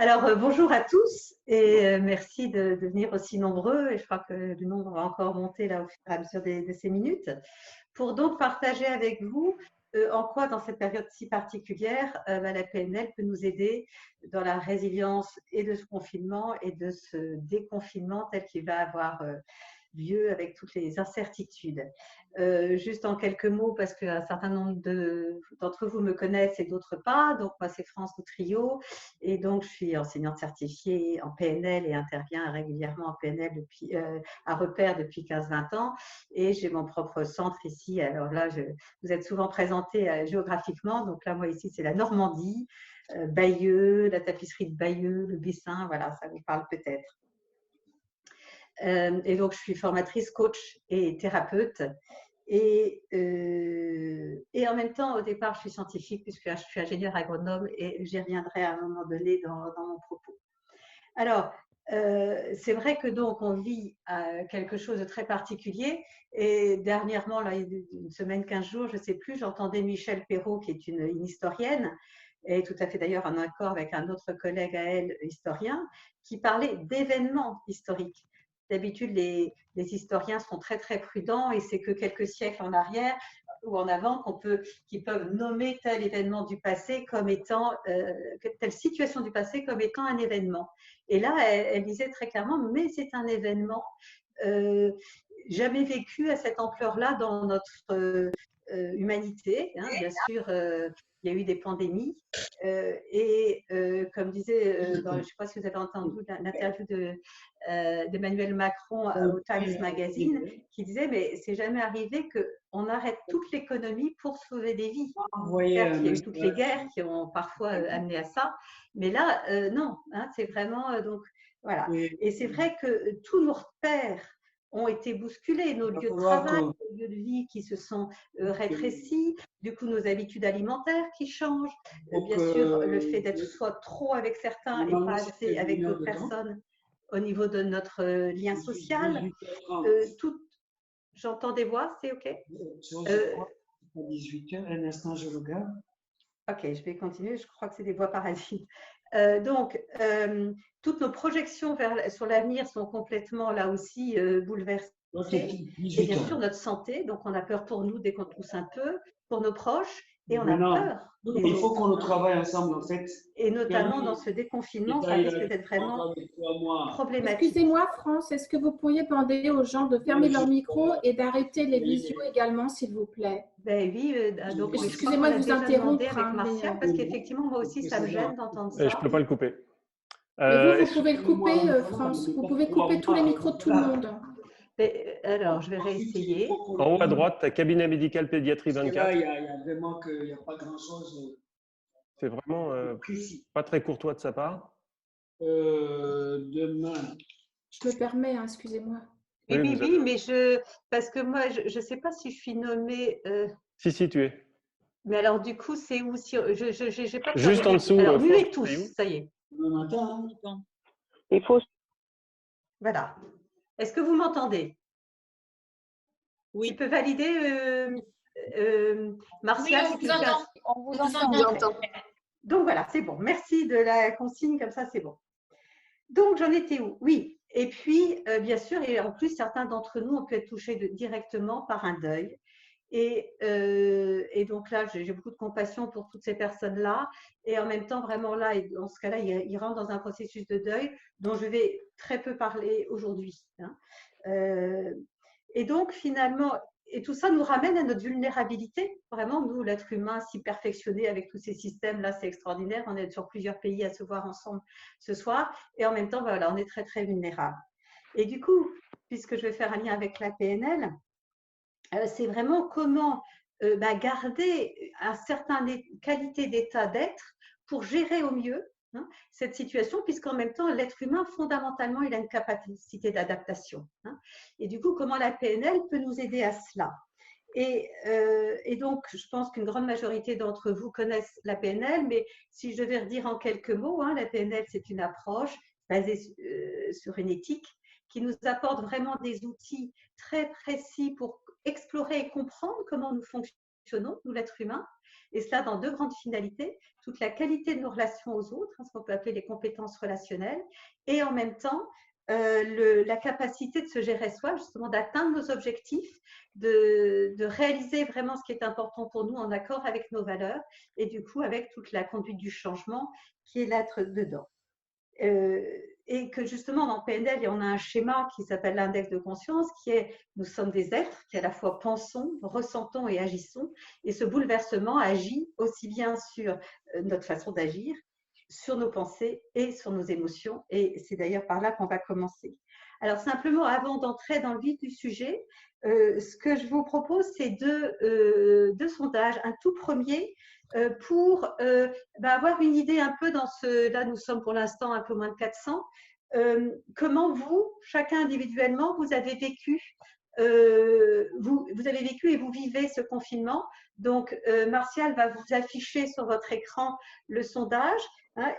Alors, bonjour à tous et merci de venir aussi nombreux. Et je crois que le nombre va encore monter là, au fur et à mesure de ces minutes. Pour donc partager avec vous en quoi, dans cette période si particulière, la PNL peut nous aider dans la résilience et de ce confinement et de ce déconfinement tel qu'il va avoir lieu avec toutes les incertitudes. Juste en quelques mots, parce qu'un certain nombre d'entre vous me connaissent et d'autres pas. Donc, moi, c'est France Boutrio. Et donc, je suis enseignante certifiée en PNL et interviens régulièrement en PNL à Repère depuis 15-20 ans. Et j'ai mon propre centre ici. Alors là, vous êtes souvent présenté géographiquement. Donc là, moi, ici, c'est la Normandie, Bayeux, la tapisserie de Bayeux, le Bessin. Voilà, ça vous parle peut-être. Et donc, je suis formatrice, coach et thérapeute. Et en même temps, au départ, je suis scientifique puisque je suis ingénieure agronome et j'y reviendrai à un moment donné dans mon propos. Alors, c'est vrai que donc on vit quelque chose de très particulier. Et dernièrement, là, il y a une semaine, 15 jours, je ne sais plus, j'entendais Michel Perrault, qui est une historienne, et tout à fait d'ailleurs en accord avec un autre collègue à elle, historien, qui parlait d'événements historiques. D'habitude, les historiens sont très très prudents et c'est que quelques siècles en arrière ou en avant qu'ils peuvent nommer tel événement du passé comme étant, telle situation du passé comme étant un événement. Et là, elle disait très clairement, mais c'est un événement jamais vécu à cette ampleur-là dans notre humanité. Hein, bien sûr, il y a eu des pandémies. Comme disait, je ne sais pas si vous avez entendu l'interview d'Emmanuel Macron au Times Magazine, qui disait, mais c'est jamais arrivé qu'on arrête toute l'économie pour sauver des vies. Certes, il y a eu toutes les guerres qui ont parfois amené à ça, mais là, non, hein, c'est vraiment, donc, voilà. Et c'est vrai que tous nos repères ont été bousculés, nos lieux de travail, nos lieux de vie qui se sont rétrécis, du coup nos habitudes alimentaires qui changent, bien sûr le fait d'être soit trop avec certains et pas assez avec d'autres personnes au niveau de notre lien social. J'entends des voix, c'est OK? 18h, un instant, je regarde. Ok, je vais continuer, je crois que c'est des voix parasites. Donc, toutes nos projections sur l'avenir sont complètement là aussi bouleversées. Et bien sûr, notre santé, donc on a peur pour nous dès qu'on tousse un peu, pour nos proches, et on a peur. Il faut qu'on travaille ensemble, en fait. Et notamment dans ce déconfinement, ça risque d'être vraiment problématique. Excusez-moi, France, est-ce que vous pourriez demander aux gens de fermer leur micro et d'arrêter les visios également, s'il vous plaît? Ben oui, donc excusez-moi de vous interrompre. Avec Martial, parce qu'effectivement, moi aussi, ça me gêne d'entendre ça. Je ne peux pas le couper. Mais vous pouvez le couper, France. Vous pouvez couper tous les micros de tout le monde. Alors, je vais réessayer. En haut à droite, tu as cabinet médical pédiatrie 24. Là, il y a vraiment qu'il n'y a pas grand-chose. C'est vraiment pas très courtois de sa part. Demain. Je me permets, hein, excusez-moi. Oui, mais parce que moi, je ne sais pas si je suis nommée. Si, tu es. Mais alors, du coup, c'est où si, j'ai pas juste en dessous. Alors, muez tous, ça y est. Il faut. Voilà. Est-ce que vous m'entendez? Oui. Tu peux valider, Martial? Oui, on vous entend. Donc voilà, c'est bon. Merci de la consigne, comme ça, c'est bon. Donc, j'en étais où? Oui. Et puis, bien sûr, et en plus, certains d'entre nous ont pu être touchés directement par un deuil. Et donc là, j'ai beaucoup de compassion pour toutes ces personnes-là. Et en même temps, vraiment là, et dans ce cas-là, ils rentrent dans un processus de deuil dont je vais très peu parler aujourd'hui. Hein. Et donc, finalement, et tout ça nous ramène à notre vulnérabilité. Vraiment, nous, l'être humain si perfectionné avec tous ces systèmes-là, c'est extraordinaire. On est sur plusieurs pays à se voir ensemble ce soir. Et en même temps, voilà, on est très, très vulnérable. Et du coup, puisque je vais faire un lien avec la PNL, c'est vraiment comment garder une certaine qualité d'état d'être pour gérer au mieux cette situation, puisqu'en même temps, l'être humain, fondamentalement, il a une capacité d'adaptation. Et du coup, comment la PNL peut nous aider à cela? Et donc, je pense qu'une grande majorité d'entre vous connaissent la PNL, mais si je devais redire en quelques mots, la PNL, c'est une approche basée sur une éthique qui nous apporte vraiment des outils très précis pour explorer et comprendre comment nous fonctionnons, nous l'être humain, et cela dans deux grandes finalités, toute la qualité de nos relations aux autres, ce qu'on peut appeler les compétences relationnelles, et en même temps, la capacité de se gérer soi, justement d'atteindre nos objectifs, de réaliser vraiment ce qui est important pour nous en accord avec nos valeurs, et du coup avec toute la conduite du changement qui est l'être dedans. Et que justement dans PNL, on a un schéma qui s'appelle l'index de conscience, qui est nous sommes des êtres qui à la fois pensons, ressentons et agissons, et ce bouleversement agit aussi bien sur notre façon d'agir, sur nos pensées et sur nos émotions, et c'est d'ailleurs par là qu'on va commencer. Alors simplement, avant d'entrer dans le vif du sujet, ce que je vous propose, c'est deux sondages. Un tout premier pour avoir une idée un peu dans ce… Là, nous sommes pour l'instant un peu moins de 400. Comment vous, chacun individuellement, vous avez vécu vous avez vécu et vous vivez ce confinement. Donc, Martial va vous afficher sur votre écran le sondage.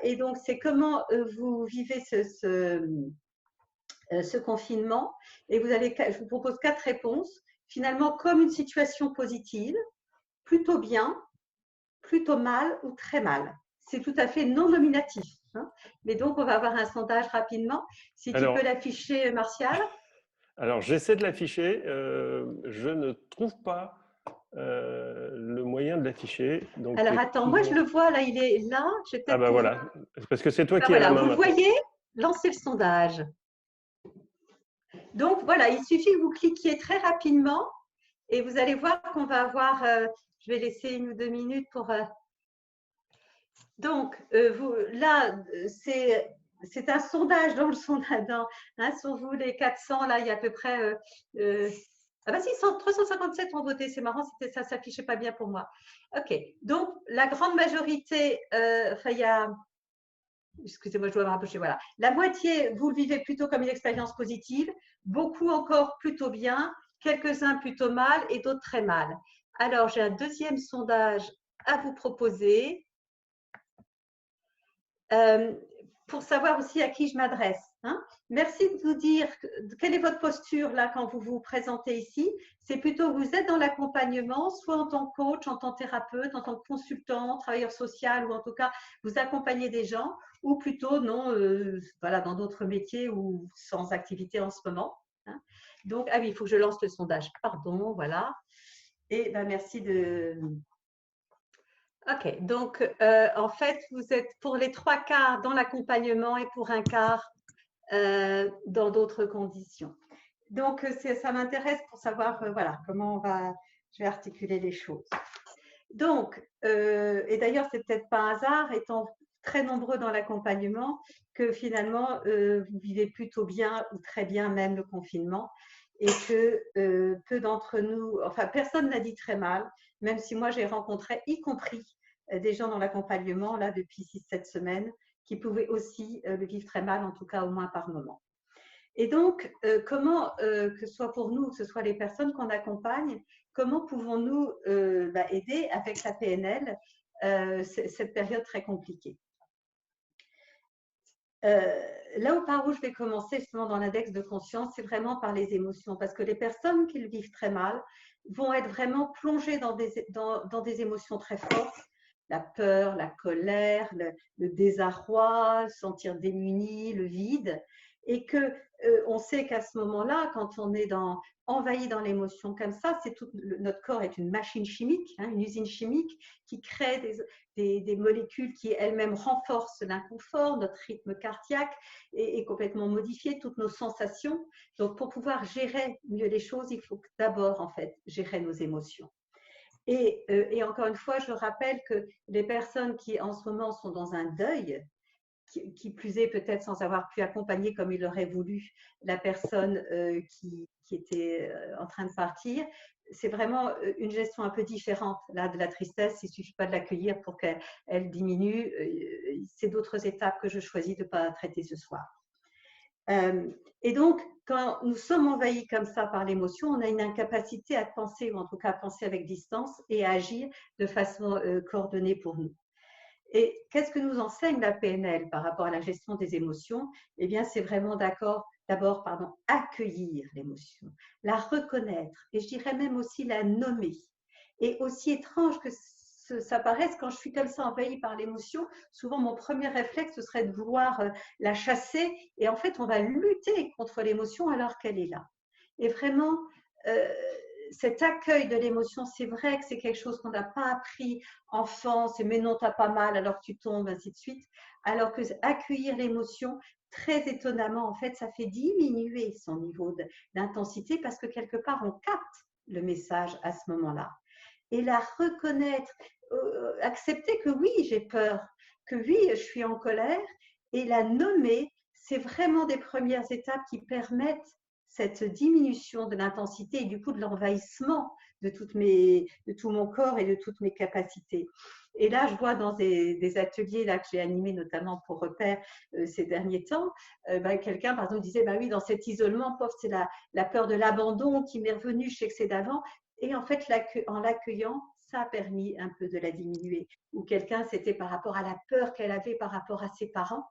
Et donc, c'est comment vous vivez ce confinement. Et je vous propose 4 réponses. Finalement, comme une situation positive, plutôt bien, plutôt mal ou très mal. C'est tout à fait non nominatif. Mais donc, on va avoir un sondage rapidement. Si tu peux l'afficher, Martial. Alors, j'essaie de l'afficher. Je ne trouve pas le moyen de l'afficher. Alors, attends, moi, je le vois, là, il est là. Ah ben voilà, parce que c'est toi qui as la main. Vous voyez, lancez le sondage. Donc, voilà, il suffit que vous cliquiez très rapidement et vous allez voir qu'on va avoir… je vais laisser 1 ou 2 minutes pour… Donc, là, c'est un sondage dans le sondage. Sur vous, les 400, là, il y a à peu près… ah bah si, 357 ont voté, c'est marrant, ça ne s'affichait pas bien pour moi. Ok, donc la grande majorité, il y a… Excusez-moi, je dois me rapprocher, voilà. La moitié, vous le vivez plutôt comme une expérience positive, beaucoup encore plutôt bien, quelques-uns plutôt mal et d'autres très mal. Alors, j'ai un deuxième sondage à vous proposer pour savoir aussi à qui je m'adresse. Merci de nous dire quelle est votre posture là quand vous vous présentez ici. C'est plutôt vous êtes dans l'accompagnement, soit en tant que coach, en tant que thérapeute, en tant que consultant, travailleur social, ou en tout cas vous accompagnez des gens, ou plutôt non, voilà, dans d'autres métiers ou sans activité en ce moment. Donc, ah oui, il faut que je lance le sondage. Pardon, voilà. Et merci de… Ok, donc en fait, vous êtes pour les 3 quarts dans l'accompagnement et pour 1 quart dans d'autres conditions. Donc, ça m'intéresse pour savoir voilà, comment je vais articuler les choses. Donc, et d'ailleurs, c'est peut-être pas un hasard, étant très nombreux dans l'accompagnement, que finalement, vous vivez plutôt bien ou très bien même le confinement et que peu d'entre nous, enfin, personne n'a dit très mal, même si moi, j'ai rencontré, y compris des gens dans l'accompagnement, là, depuis 6-7 semaines, qui pouvaient aussi le vivre très mal, en tout cas au moins par moment. Et donc, comment, que ce soit pour nous, que ce soit les personnes qu'on accompagne, comment pouvons-nous aider avec la PNL cette période très compliquée? Là par où je vais commencer justement dans l'index de conscience, c'est vraiment par les émotions, parce que les personnes qui le vivent très mal vont être vraiment plongées dans des émotions très fortes, la peur, la colère, le désarroi, se sentir démuni, le vide, et que on sait qu'à ce moment-là, quand on est envahi dans l'émotion comme ça, notre corps est une machine chimique, une usine chimique qui crée des molécules qui elles-mêmes renforcent l'inconfort, notre rythme cardiaque est complètement modifié, toutes nos sensations. Donc, pour pouvoir gérer mieux les choses, il faut d'abord, en fait, gérer nos émotions. Et encore une fois, je rappelle que les personnes qui, en ce moment, sont dans un deuil, qui plus est peut-être sans avoir pu accompagner comme il aurait voulu la personne qui était en train de partir, c'est vraiment une gestion un peu différente là, de la tristesse. Il ne suffit pas de l'accueillir pour qu'elle diminue. C'est d'autres étapes que je choisis de ne pas traiter ce soir. Et donc, quand nous sommes envahis comme ça par l'émotion, on a une incapacité à penser, ou en tout cas à penser avec distance et à agir de façon coordonnée pour nous. Et qu'est-ce que nous enseigne la PNL par rapport à la gestion des émotions? Eh bien, c'est vraiment d'abord accueillir l'émotion, la reconnaître, et je dirais même aussi la nommer. Et aussi étrange que ça paraisse, quand je suis comme ça envahie par l'émotion, souvent mon premier réflexe, ce serait de vouloir la chasser. Et en fait, on va lutter contre l'émotion alors qu'elle est là. Et vraiment, cet accueil de l'émotion, c'est vrai que c'est quelque chose qu'on n'a pas appris enfant, c'est mais non, t'as pas mal, alors tu tombes, ainsi de suite. Alors que accueillir l'émotion, très étonnamment, en fait, ça fait diminuer son niveau d'intensité parce que quelque part, on capte le message à ce moment-là. Et la reconnaître, accepter que oui, j'ai peur, que oui, je suis en colère, et la nommer, c'est vraiment des premières étapes qui permettent cette diminution de l'intensité et du coup de l'envahissement de tout mon corps et de toutes mes capacités. Et là, je vois dans des ateliers là, que j'ai animés notamment pour Repère ces derniers temps, quelqu'un par exemple disait, bah oui, dans cet isolement, pauvre, c'est la peur de l'abandon qui m'est revenue, je sais que c'est d'avant. Et en fait, en l'accueillant, ça a permis un peu de la diminuer. Ou quelqu'un, c'était par rapport à la peur qu'elle avait par rapport à ses parents.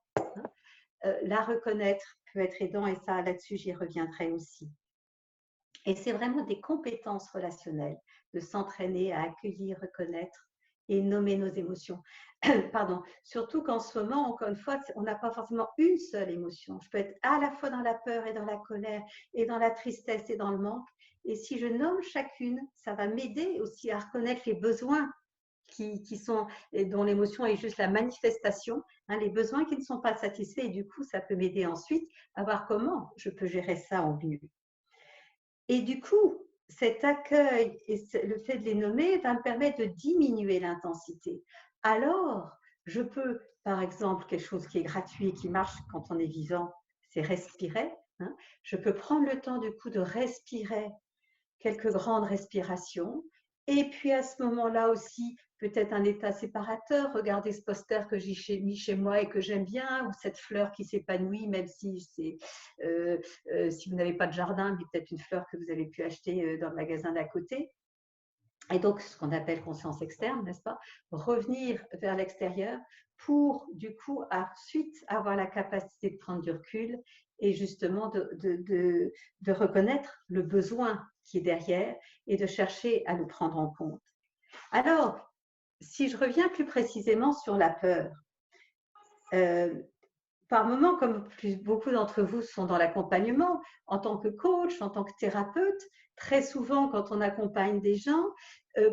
La reconnaître peut être aidant et ça, là-dessus, j'y reviendrai aussi. Et c'est vraiment des compétences relationnelles de s'entraîner à accueillir, reconnaître et nommer nos émotions. Pardon. Surtout qu'en ce moment, encore une fois, on n'a pas forcément une seule émotion. Je peux être à la fois dans la peur et dans la colère et dans la tristesse et dans le manque. Et si je nomme chacune, ça va m'aider aussi à reconnaître les besoins qui sont, et dont l'émotion est juste la manifestation, hein, les besoins qui ne sont pas satisfaits. Et du coup, ça peut m'aider ensuite à voir comment je peux gérer ça en mieux. Et du coup, cet accueil et le fait de les nommer va me permettre de diminuer l'intensité. Alors, je peux, par exemple, quelque chose qui est gratuit et qui marche quand on est vivant, c'est respirer. Hein. Je peux prendre le temps du coup de respirer quelques grandes respirations. Et puis à ce moment-là aussi, peut-être un état séparateur. Regardez ce poster que j'ai mis chez moi et que j'aime bien, ou cette fleur qui s'épanouit, même si si vous n'avez pas de jardin, mais peut-être une fleur que vous avez pu acheter dans le magasin d'à côté. Et donc, ce qu'on appelle conscience externe, n'est-ce pas? Revenir vers l'extérieur pour, du coup, ensuite avoir la capacité de prendre du recul et justement de reconnaître le besoin qui est derrière et de chercher à le prendre en compte. Alors, si je reviens plus précisément sur la peur, par moment, comme beaucoup d'entre vous sont dans l'accompagnement, en tant que coach, en tant que thérapeute, très souvent, quand on accompagne des gens,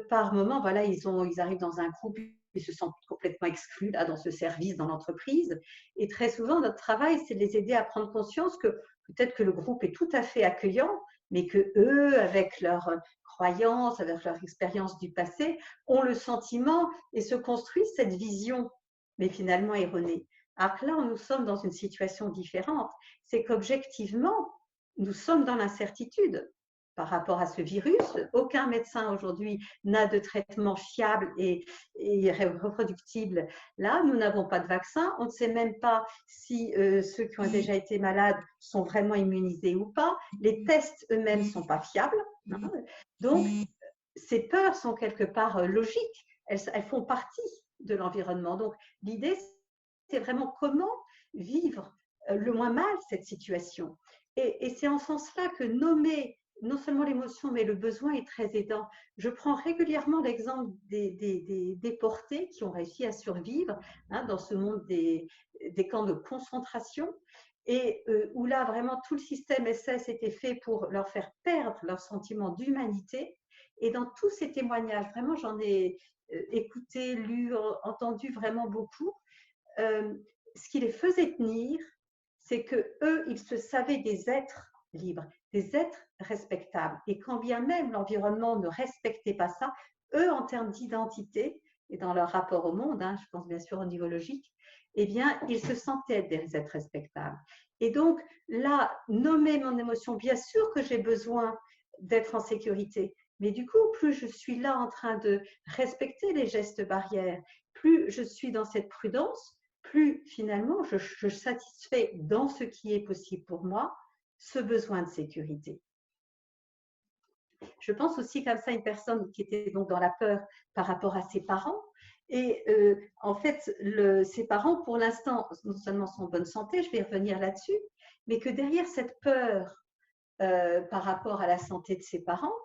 par moment, voilà, ils arrivent dans un groupe, ils se sentent complètement exclus là, dans ce service, dans l'entreprise. Et très souvent, notre travail, c'est de les aider à prendre conscience que peut-être que le groupe est tout à fait accueillant, mais que eux, avec leurs croyances, avec leur expérience du passé, ont le sentiment et se construisent cette vision, mais finalement erronée. Alors que là, nous sommes dans une situation différente. C'est qu'objectivement, nous sommes dans l'incertitude par rapport à ce virus. Aucun médecin aujourd'hui n'a de traitement fiable et reproductible. Là, nous n'avons pas de vaccin. On ne sait même pas si ceux qui ont déjà été malades sont vraiment immunisés ou pas. Les tests eux-mêmes ne sont pas fiables. Hein. Donc, ces peurs sont quelque part logiques. Elles font partie de l'environnement. Donc, l'idée, c'est vraiment comment vivre le moins mal cette situation. Et c'est en ce sens-là que nommer non seulement l'émotion, mais le besoin est très aidant. Je prends régulièrement l'exemple des déportés qui ont réussi à survivre hein, dans ce monde des camps de concentration et où là, vraiment, tout le système SS était fait pour leur faire perdre leur sentiment d'humanité. Et dans tous ces témoignages, vraiment, j'en ai écouté, lu, entendu vraiment beaucoup. Ce qui les faisait tenir, c'est que eux, ils se savaient des êtres libres, des êtres respectables. Et quand bien même l'environnement ne respectait pas ça, eux, en termes d'identité et dans leur rapport au monde, hein, je pense bien sûr au niveau logique, eh bien, ils se sentaient des êtres respectables. Et donc, là, nommer mon émotion, bien sûr que j'ai besoin d'être en sécurité, mais du coup, plus je suis là en train de respecter les gestes barrières, plus je suis dans cette prudence, plus finalement je satisfais dans ce qui est possible pour moi ce besoin de sécurité. Je pense aussi comme ça à une personne qui était donc dans la peur par rapport à ses parents. Et en fait, ses parents, pour l'instant, non seulement sont en bonne santé, je vais revenir là-dessus, mais que derrière cette peur par rapport à la santé de ses parents,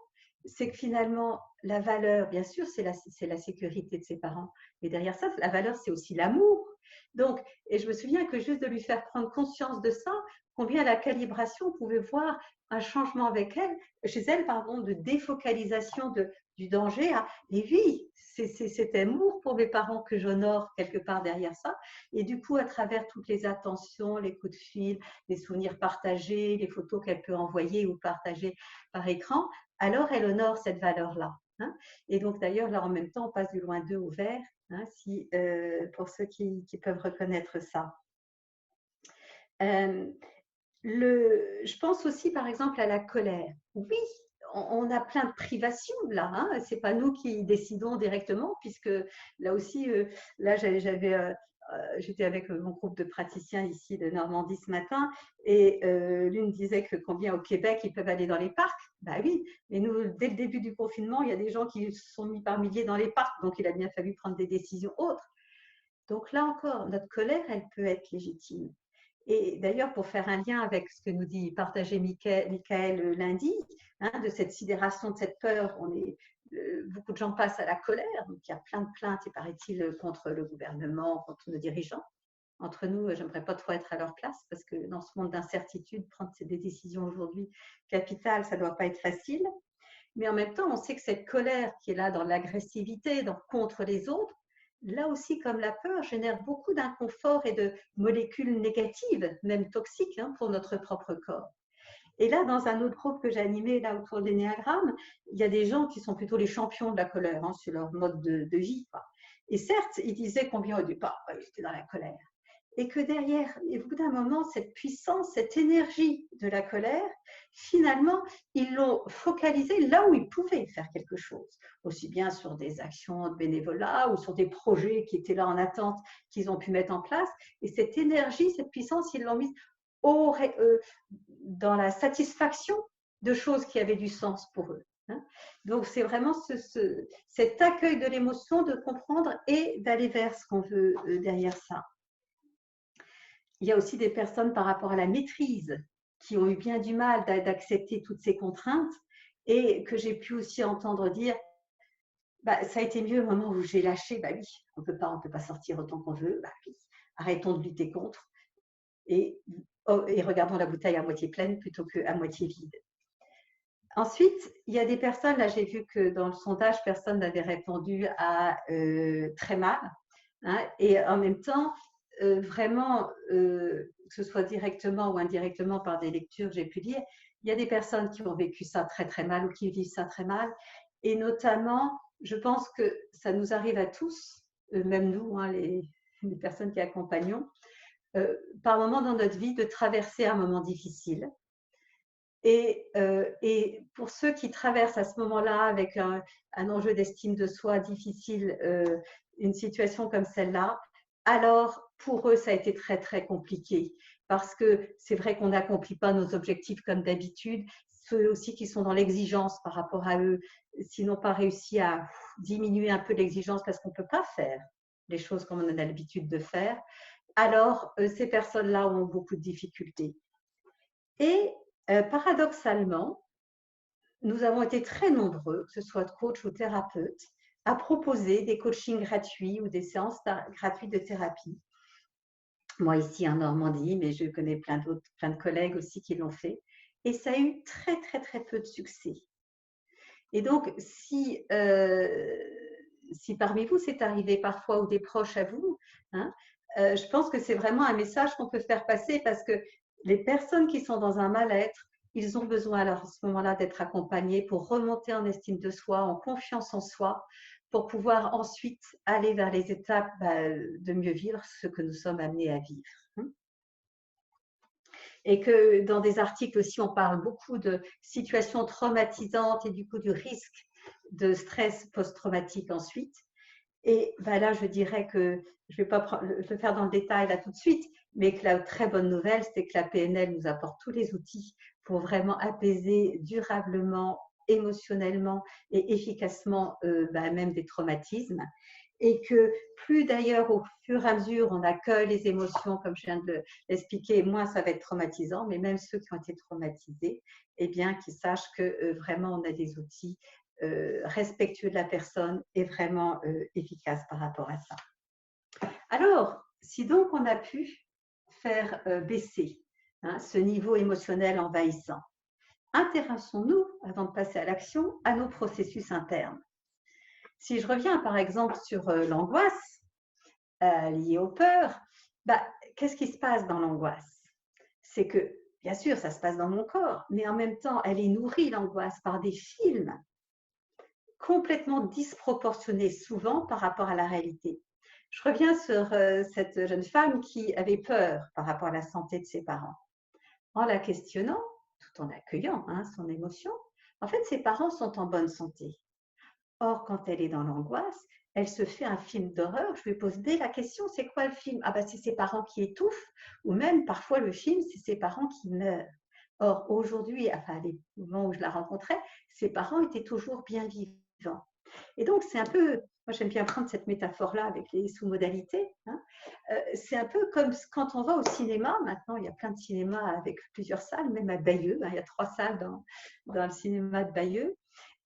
c'est que finalement, la valeur, bien sûr, c'est la sécurité de ses parents. Mais derrière ça, la valeur, c'est aussi l'amour. Donc, et je me souviens que juste de lui faire prendre conscience de ça, combien la calibration pouvait voir un changement avec elle, chez elle, pardon, de défocalisation du danger à et oui, c'est cet amour pour mes parents que j'honore quelque part derrière ça. Et du coup, à travers toutes les attentions, les coups de fil, les souvenirs partagés, les photos qu'elle peut envoyer ou partager par écran, alors elle honore cette valeur-là. Hein. Et donc d'ailleurs, là en même temps, on passe du loin 2 au vert, hein, pour ceux qui peuvent reconnaître ça. Je pense aussi par exemple à la colère. Oui, on a plein de privations là, hein. C'est pas nous qui décidons directement, puisque là aussi, là j'étais avec mon groupe de praticiens ici de Normandie ce matin, et l'une disait que combien au Québec ils peuvent aller dans les parcs. Bah oui, mais nous, dès le début du confinement, il y a des gens qui se sont mis par milliers dans les parcs, donc il a bien fallu prendre des décisions autres. Donc là encore, notre colère, elle peut être légitime. Et d'ailleurs, pour faire un lien avec ce que nous dit partager Michael lundi, hein, de cette sidération, de cette peur, beaucoup de gens passent à la colère. Donc il y a plein de plaintes, il paraît-il, contre le gouvernement, contre nos dirigeants. Entre nous, j'aimerais pas trop être à leur place, parce que dans ce monde d'incertitude, prendre des décisions aujourd'hui capitales, ça ne doit pas être facile. Mais en même temps, on sait que cette colère qui est là dans l'agressivité, contre les autres, là aussi, comme la peur, génère beaucoup d'inconfort et de molécules négatives, même toxiques, hein, pour notre propre corps. Et là, dans un autre groupe que j'ai animé là autour de l'énéagramme, il y a des gens qui sont plutôt les champions de la colère, hein, sur leur mode de vie, quoi. Et certes, ils disaient combien au départ, ils étaient dans la colère. Et que derrière, et au bout d'un moment, cette puissance, cette énergie de la colère, finalement, ils l'ont focalisée là où ils pouvaient faire quelque chose, aussi bien sur des actions de bénévolat ou sur des projets qui étaient là en attente, qu'ils ont pu mettre en place. Et cette énergie, cette puissance, ils l'ont mise dans la satisfaction de choses qui avaient du sens pour eux. Hein. Donc, c'est vraiment cet accueil de l'émotion, de comprendre et d'aller vers ce qu'on veut derrière ça. Il y a aussi des personnes par rapport à la maîtrise qui ont eu bien du mal d'accepter toutes ces contraintes et que j'ai pu aussi entendre dire bah, ça a été mieux au moment où j'ai lâché, bah oui, on peut pas sortir autant qu'on veut, bah oui, arrêtons de lutter contre et regardons la bouteille à moitié pleine plutôt qu'à moitié vide. Ensuite, il y a des personnes, là j'ai vu que dans le sondage, personne n'avait répondu à très mal, hein, et en même temps, vraiment, que ce soit directement ou indirectement par des lectures que j'ai pu lire, il y a des personnes qui ont vécu ça très très mal ou qui vivent ça très mal. Et notamment, je pense que ça nous arrive à tous, même nous, hein, les personnes qui accompagnons, par moment dans notre vie, de traverser un moment difficile. Et pour ceux qui traversent à ce moment-là avec un enjeu d'estime de soi difficile, une situation comme celle-là, alors pour eux, ça a été très, très compliqué parce que c'est vrai qu'on n'accomplit pas nos objectifs comme d'habitude. Ceux aussi qui sont dans l'exigence par rapport à eux, s'ils n'ont pas réussi à diminuer un peu l'exigence parce qu'on ne peut pas faire les choses comme on a l'habitude de faire, alors ces personnes-là ont beaucoup de difficultés. Et paradoxalement, nous avons été très nombreux, que ce soit coach ou thérapeute, à proposer des coachings gratuits ou des séances gratuites de thérapie. Moi ici en Normandie, mais je connais plein de collègues aussi qui l'ont fait. Et ça a eu très, très, très peu de succès. Et donc, si parmi vous c'est arrivé parfois ou des proches à vous, hein, je pense que c'est vraiment un message qu'on peut faire passer parce que les personnes qui sont dans un mal-être, ils ont besoin alors à ce moment-là d'être accompagnés pour remonter en estime de soi, en confiance en soi, pour pouvoir ensuite aller vers les étapes de mieux vivre ce que nous sommes amenés à vivre. Et que dans des articles aussi, on parle beaucoup de situations traumatisantes et du coup du risque de stress post-traumatique ensuite. Et là, je dirais que je ne vais pas le faire dans le détail là tout de suite, mais que la très bonne nouvelle, c'est que la PNL nous apporte tous les outils pour vraiment apaiser durablement, émotionnellement et efficacement même des traumatismes. et que plus d'ailleurs au fur et à mesure on accueille les émotions, comme je viens de l'expliquer, moins ça va être traumatisant, mais même ceux qui ont été traumatisés, eh bien qu'ils sachent que vraiment on a des outils respectueux de la personne et vraiment efficaces par rapport à ça. Alors, si donc on a pu faire baisser ce niveau émotionnel envahissant, intéressons-nous, avant de passer à l'action, à nos processus internes. Si je reviens par exemple sur l'angoisse liée aux peurs, qu'est-ce qui se passe dans l'angoisse? C'est que, bien sûr, ça se passe dans mon corps, mais en même temps, elle est nourrie, l'angoisse, par des films complètement disproportionnés souvent par rapport à la réalité. Je reviens sur cette jeune femme qui avait peur par rapport à la santé de ses parents. En la questionnant, tout en accueillant son émotion, en fait, ses parents sont en bonne santé. Or, quand elle est dans l'angoisse, elle se fait un film d'horreur. Je lui pose dès la question, c'est quoi le film? Ah c'est ses parents qui étouffent, ou même parfois le film, c'est ses parents qui meurent. Or, aujourd'hui, enfin, au moment où je la rencontrais, ses parents étaient toujours bien vivants. Et donc, c'est un peu, moi j'aime bien prendre cette métaphore-là avec les sous-modalités, c'est un peu comme quand on va au cinéma, maintenant il y a plein de cinémas avec plusieurs salles, même à Bayeux, il y a 3 salles dans le cinéma de Bayeux,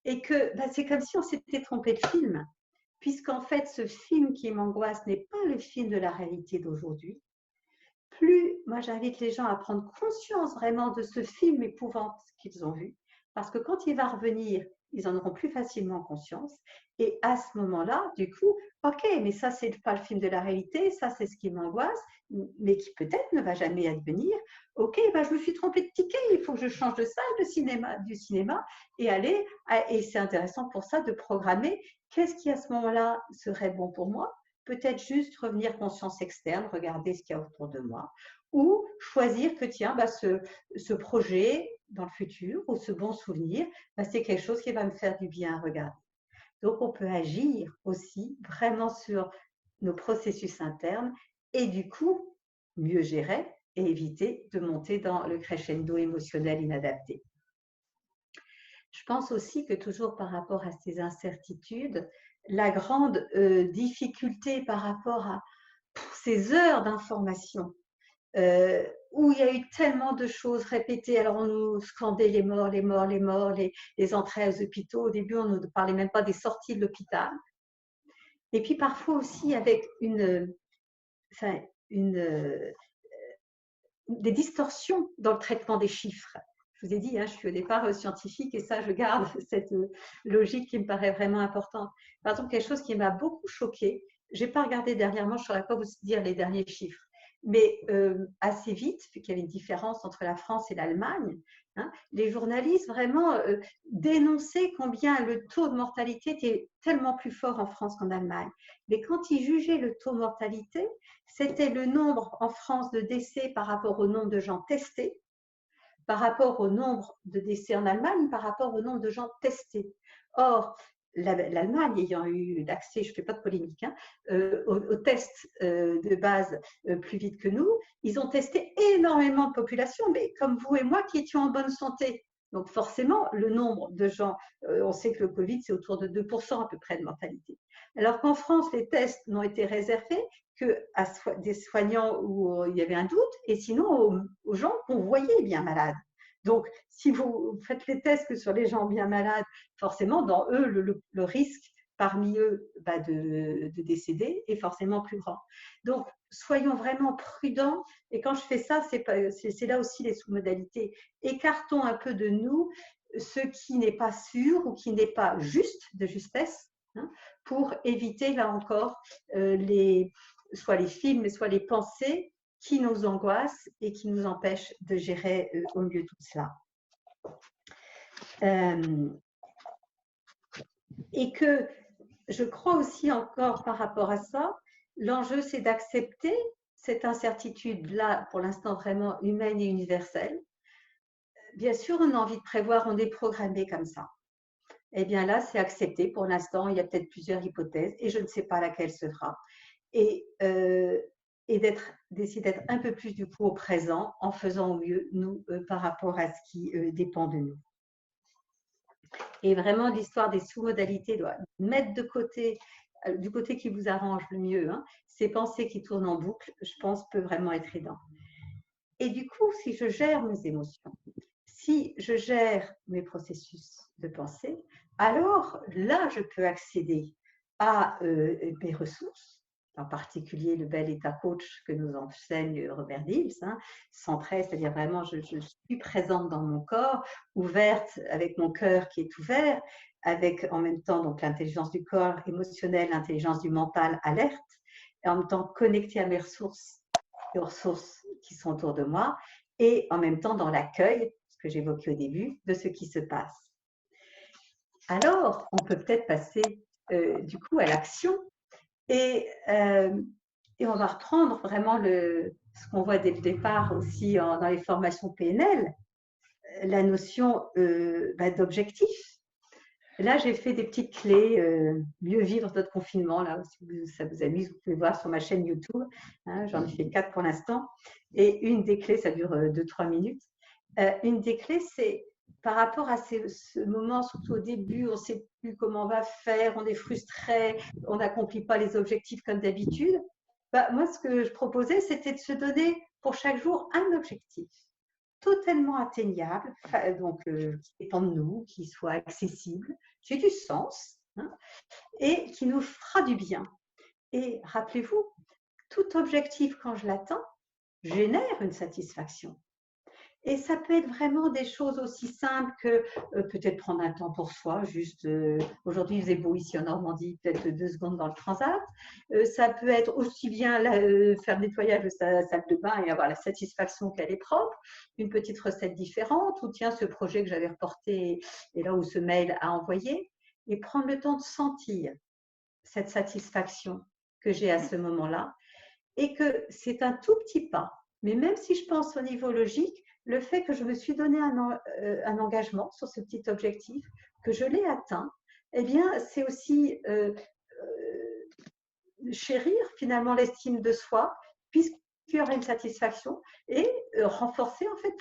et que c'est comme si on s'était trompé de film, puisqu'en fait ce film qui m'angoisse n'est pas le film de la réalité d'aujourd'hui. Plus, moi j'invite les gens à prendre conscience vraiment de ce film épouvante qu'ils ont vu, parce que quand il va revenir, ils en auront plus facilement conscience. Et à ce moment-là, du coup, ok, mais ça, c'est pas le film de la réalité, ça, c'est ce qui m'angoisse, mais qui peut-être ne va jamais advenir. Ok, je me suis trompée de ticket, il faut que je change de salle du cinéma et aller. Et c'est intéressant pour ça de programmer qu'est-ce qui, à ce moment-là, serait bon pour moi. Peut-être juste revenir conscience externe, regarder ce qu'il y a autour de moi, ou choisir que tiens, ce projet dans le futur ou ce bon souvenir, c'est quelque chose qui va me faire du bien à regarder. Donc, on peut agir aussi vraiment sur nos processus internes et du coup, mieux gérer et éviter de monter dans le crescendo émotionnel inadapté. Je pense aussi que toujours par rapport à ces incertitudes, la grande difficulté par rapport à ces heures d'information, où il y a eu tellement de choses répétées. Alors, on nous scandait les morts, les morts, les morts, les entrées aux hôpitaux. Au début, on ne nous parlait même pas des sorties de l'hôpital. Et puis, parfois aussi avec des distorsions dans le traitement des chiffres. Je vous ai dit, je suis au départ scientifique et ça, je garde cette logique qui me paraît vraiment importante. Par exemple, quelque chose qui m'a beaucoup choquée, je n'ai pas regardé dernièrement, je ne saurais pas vous dire les derniers chiffres, mais assez vite, vu qu'il y avait une différence entre la France et l'Allemagne, les journalistes vraiment dénonçaient combien le taux de mortalité était tellement plus fort en France qu'en Allemagne. Mais quand ils jugeaient le taux de mortalité, c'était le nombre en France de décès par rapport au nombre de gens testés, par rapport au nombre de décès en Allemagne, par rapport au nombre de gens testés. Or, l'Allemagne ayant eu l'accès, je ne fais pas de polémique, aux tests de base plus vite que nous, ils ont testé énormément de populations, mais comme vous et moi qui étions en bonne santé. Donc forcément, le nombre de gens, on sait que le Covid, c'est autour de 2% à peu près de mortalité. Alors qu'en France, les tests n'ont été réservés qu'à des soignants où il y avait un doute, et sinon aux gens qu'on voyait bien malades. Donc, si vous faites les tests que sur les gens bien malades, forcément, dans eux, le risque parmi eux de décéder est forcément plus grand. Donc, soyons vraiment prudents. Et quand je fais ça, c'est là aussi les sous-modalités. Écartons un peu de nous ce qui n'est pas sûr ou qui n'est pas juste, de justesse, pour éviter, là encore, soit les films, soit les pensées qui nous angoissent et qui nous empêchent de gérer au mieux tout cela. Et que je crois aussi encore par rapport à ça, l'enjeu c'est d'accepter cette incertitude-là, pour l'instant vraiment humaine et universelle. Bien sûr, on a envie de prévoir, on est programmé comme ça. Eh bien là, c'est accepté. Pour l'instant, il y a peut-être plusieurs hypothèses et je ne sais pas laquelle sera. Et d'essayer d'être un peu plus du coup au présent en faisant au mieux, nous, par rapport à ce qui dépend de nous. Et vraiment, l'histoire des sous-modalités doit mettre de côté du côté qui vous arrange le mieux, hein, ces pensées qui tournent en boucle, je pense, peut vraiment être aidant. Et du coup, si je gère mes émotions, si je gère mes processus de pensée, alors là, je peux accéder à mes ressources, en particulier le bel état coach que nous enseigne Robert Dills, hein, centré, c'est-à-dire vraiment je suis présente dans mon corps, ouverte avec mon cœur qui est ouvert, avec en même temps donc l'intelligence du corps émotionnel, l'intelligence du mental alerte, et en même temps connectée à mes ressources, aux ressources qui sont autour de moi, et en même temps dans l'accueil, ce que j'évoquais au début, de ce qui se passe. Alors, on peut peut-être passer du coup à l'action et on va reprendre vraiment ce qu'on voit dès le départ aussi dans les formations PNL, la notion d'objectif. Là, j'ai fait des petites clés, mieux vivre notre confinement. Là, si ça vous amuse, vous pouvez voir sur ma chaîne YouTube. Hein, j'en ai fait 4 pour l'instant. Et une des clés, ça dure 2-3 minutes. Une des clés, c'est par rapport à ce moment, surtout au début, on ne sait plus comment on va faire, on est frustré, on n'accomplit pas les objectifs comme d'habitude. Moi, ce que je proposais, c'était de se donner pour chaque jour un objectif totalement atteignable, donc qui dépend de nous, qui soit accessible, qui ait du sens, hein, et qui nous fera du bien. Et rappelez-vous, tout objectif, quand je l'atteins, génère une satisfaction. Et ça peut être vraiment des choses aussi simples que peut-être prendre un temps pour soi, juste aujourd'hui il faisait beau ici en Normandie, peut-être 2 secondes dans le transat. Ça peut être aussi bien faire le nettoyage de sa salle de bain et avoir la satisfaction qu'elle est propre, une petite recette différente, ou tiens ce projet que j'avais reporté et là où ce mail a envoyé, et prendre le temps de sentir cette satisfaction que j'ai à ce moment-là, et que c'est un tout petit pas. Mais même si je pense au niveau logique, le fait que je me suis donné un engagement sur ce petit objectif, que je l'ai atteint, eh bien, c'est aussi chérir finalement l'estime de soi, puisqu'il y aura une satisfaction, et renforcer en fait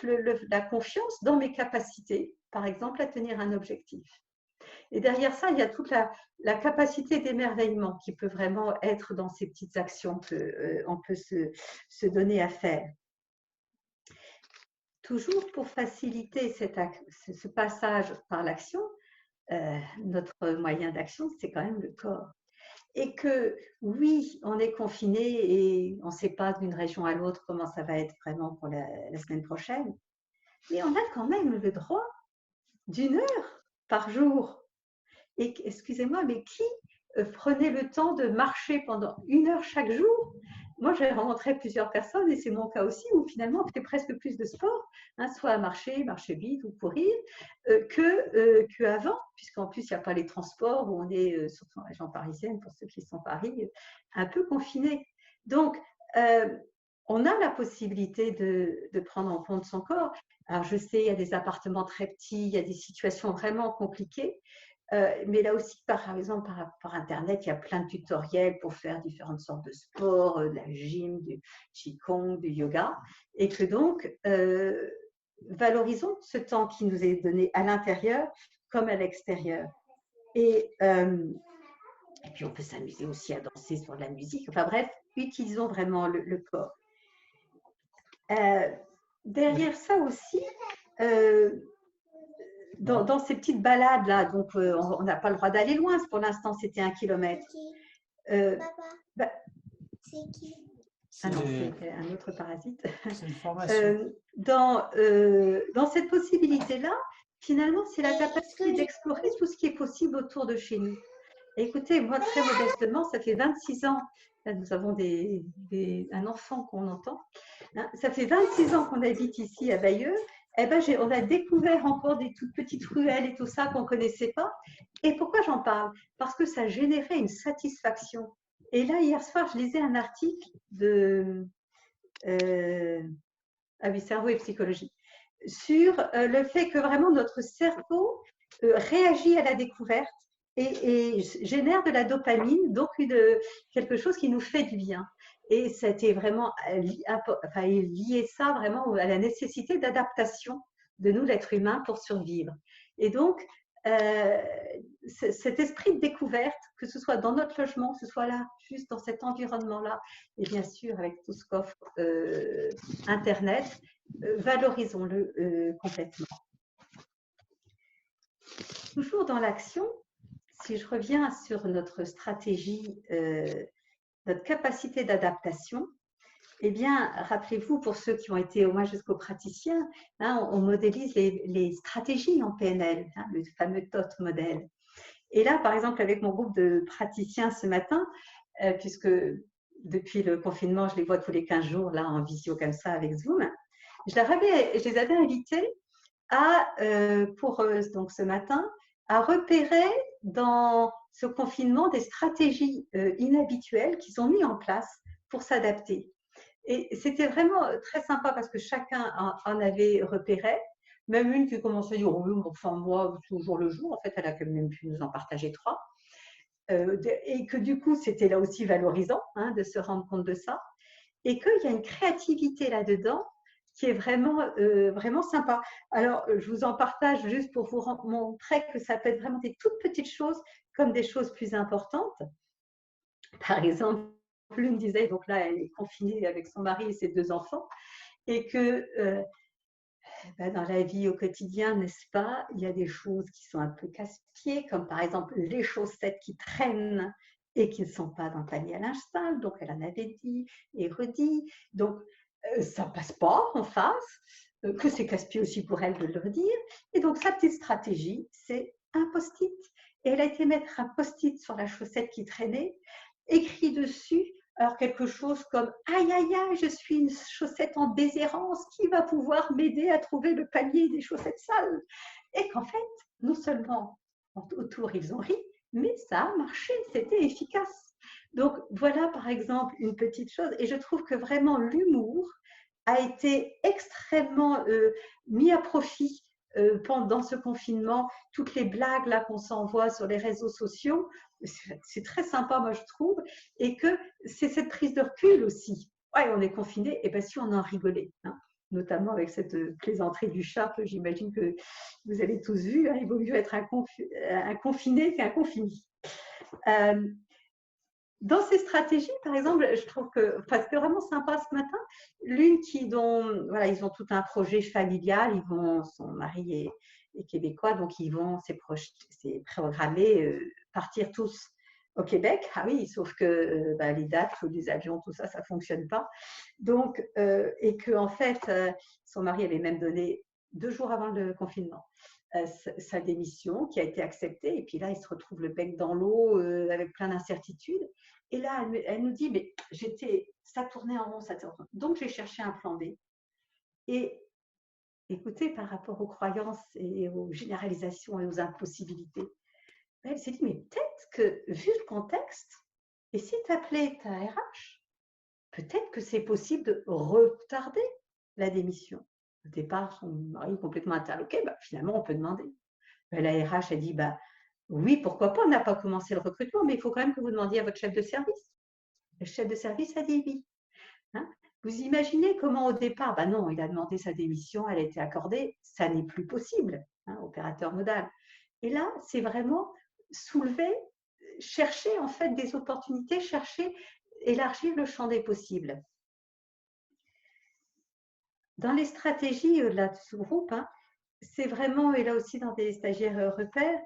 la confiance dans mes capacités, par exemple, à tenir un objectif. Et derrière ça, il y a toute la capacité d'émerveillement qui peut vraiment être dans ces petites actions qu'on peut se donner à faire. Toujours pour faciliter ce passage par l'action, notre moyen d'action, c'est quand même le corps. Et que oui, on est confiné et on ne sait pas d'une région à l'autre comment ça va être vraiment pour la semaine prochaine, mais on a quand même le droit d'1 heure par jour. Et excusez-moi, mais qui prenait le temps de marcher pendant 1 heure chaque jour? Moi, j'ai rencontré plusieurs personnes, et c'est mon cas aussi, où finalement, on fait presque plus de sport, hein, soit à marcher vite ou courir, qu'avant, puisqu'en plus, il n'y a pas les transports, où on est, surtout en région parisienne, pour ceux qui sont à Paris, un peu confinés. Donc, on a la possibilité de prendre en compte son corps. Alors, je sais, il y a des appartements très petits, il y a des situations vraiment compliquées. Mais là aussi, par exemple, par Internet, il y a plein de tutoriels pour faire différentes sortes de sports, de la gym, du qigong, du yoga. Et que donc, valorisons ce temps qui nous est donné à l'intérieur comme à l'extérieur. Et puis, on peut s'amuser aussi à danser sur de la musique. Enfin bref, utilisons vraiment le corps. Derrière ça aussi, dans ces petites balades-là, donc on n'a pas le droit d'aller loin, pour l'instant c'était 1 kilomètre. Papa, c'est qui? Ah non, c'est un autre parasite. C'est une formation. Dans cette possibilité-là, finalement, c'est la capacité d'explorer tout ce qui est possible autour de chez nous. Et écoutez, moi, très modestement, ça fait 26 ans, là, nous avons un enfant qu'on entend, hein, ça fait 26 ans qu'on habite ici à Bayeux. Eh ben, on a découvert encore des toutes petites ruelles et tout ça qu'on ne connaissait pas. Et pourquoi j'en parle? Parce que ça générait une satisfaction. Et là, hier soir, je lisais un article de cerveau et psychologie, sur le fait que vraiment notre cerveau réagit à la découverte et génère de la dopamine, donc quelque chose qui nous fait du bien. Et c'était vraiment lié ça vraiment à la nécessité d'adaptation de nous, l'être humain, pour survivre. Et donc, cet esprit de découverte, que ce soit dans notre logement, que ce soit là, juste dans cet environnement-là, et bien sûr avec tout ce qu'offre Internet, valorisons-le complètement. Toujours dans l'action, si je reviens sur notre stratégie, notre capacité d'adaptation, eh bien, rappelez-vous, pour ceux qui ont été au moins jusqu'au praticien, hein, on modélise les stratégies en PNL, hein, le fameux TOT modèle. Et là, par exemple, avec mon groupe de praticiens ce matin, puisque depuis le confinement, je les vois tous les 15 jours, là, en visio comme ça, avec Zoom, je les avais invités à, donc ce matin, à repérer dans ce confinement des stratégies inhabituelles qu'ils ont mis en place pour s'adapter. Et c'était vraiment très sympa parce que chacun en avait repéré, même une qui commençait à dire oh, « enfin moi, toujours le jour », en fait, elle a quand même pu nous en partager 3. Et que du coup, c'était là aussi valorisant hein, de se rendre compte de ça. Et qu'il y a une créativité là-dedans qui est vraiment, vraiment sympa. Alors, je vous en partage juste pour vous montrer que ça peut être vraiment des toutes petites choses comme des choses plus importantes. Par exemple, l'une disait, donc là, elle est confinée avec son mari et ses 2 enfants, et que dans la vie au quotidien, n'est-ce pas, il y a des choses qui sont un peu casse-pieds, comme par exemple les chaussettes qui traînent et qui ne sont pas dans le panier à linge sale, donc elle en avait dit et redit, donc ça ne passe pas en face, que c'est casse-pied aussi pour elle de le redire, et donc sa petite stratégie, c'est un post-it, et elle a été mettre un post-it sur la chaussette qui traînait, écrit dessus, alors quelque chose comme « Aïe, aïe, aïe, je suis une chaussette en déshérence, qui va pouvoir m'aider à trouver le panier des chaussettes sales ?» Et qu'en fait, non seulement autour ils ont ri, mais ça a marché, c'était efficace. Donc voilà par exemple une petite chose, et je trouve que vraiment l'humour a été extrêmement mis à profit pendant ce confinement. Toutes les blagues là qu'on s'envoie sur les réseaux sociaux, c'est très sympa moi je trouve, et que c'est cette prise de recul aussi. Ouais, on est confiné, et bien si on en rigolait, hein, notamment avec cette plaisanterie du chat que j'imagine que vous avez tous vu, hein, il vaut mieux être un confiné qu'un confini. Dans ces stratégies, par exemple, je trouve que c'était vraiment sympa ce matin. L'une voilà, ils ont tout un projet familial. Son mari est québécois, donc ils vont, c'est programmé, partir tous au Québec. Ah oui, sauf que les dates, les avions, tout ça, ça fonctionne pas. Donc, et que en fait, son mari avait même donné 2 jours avant le confinement sa démission qui a été acceptée, et puis là il se retrouve le bec dans l'eau avec plein d'incertitudes, et là elle nous dit mais ça tournait en rond, donc j'ai cherché un plan B. Et écoutez, par rapport aux croyances et aux généralisations et aux impossibilités, elle s'est dit mais peut-être que vu le contexte, et si tu appelais ta RH, peut-être que c'est possible de retarder la démission. Au départ, son mari est complètement interloqué, finalement, on peut demander. La RH a dit, oui, pourquoi pas, on n'a pas commencé le recrutement, mais il faut quand même que vous demandiez à votre chef de service. Le chef de service a dit oui. Hein, vous imaginez comment au départ, non, il a demandé sa démission, elle a été accordée, ça n'est plus possible, hein, opérateur modal. Et là, c'est vraiment soulever, chercher en fait des opportunités, élargir le champ des possibles. Dans les stratégies de ce groupe, hein, c'est vraiment, et là aussi dans des stagiaires repères,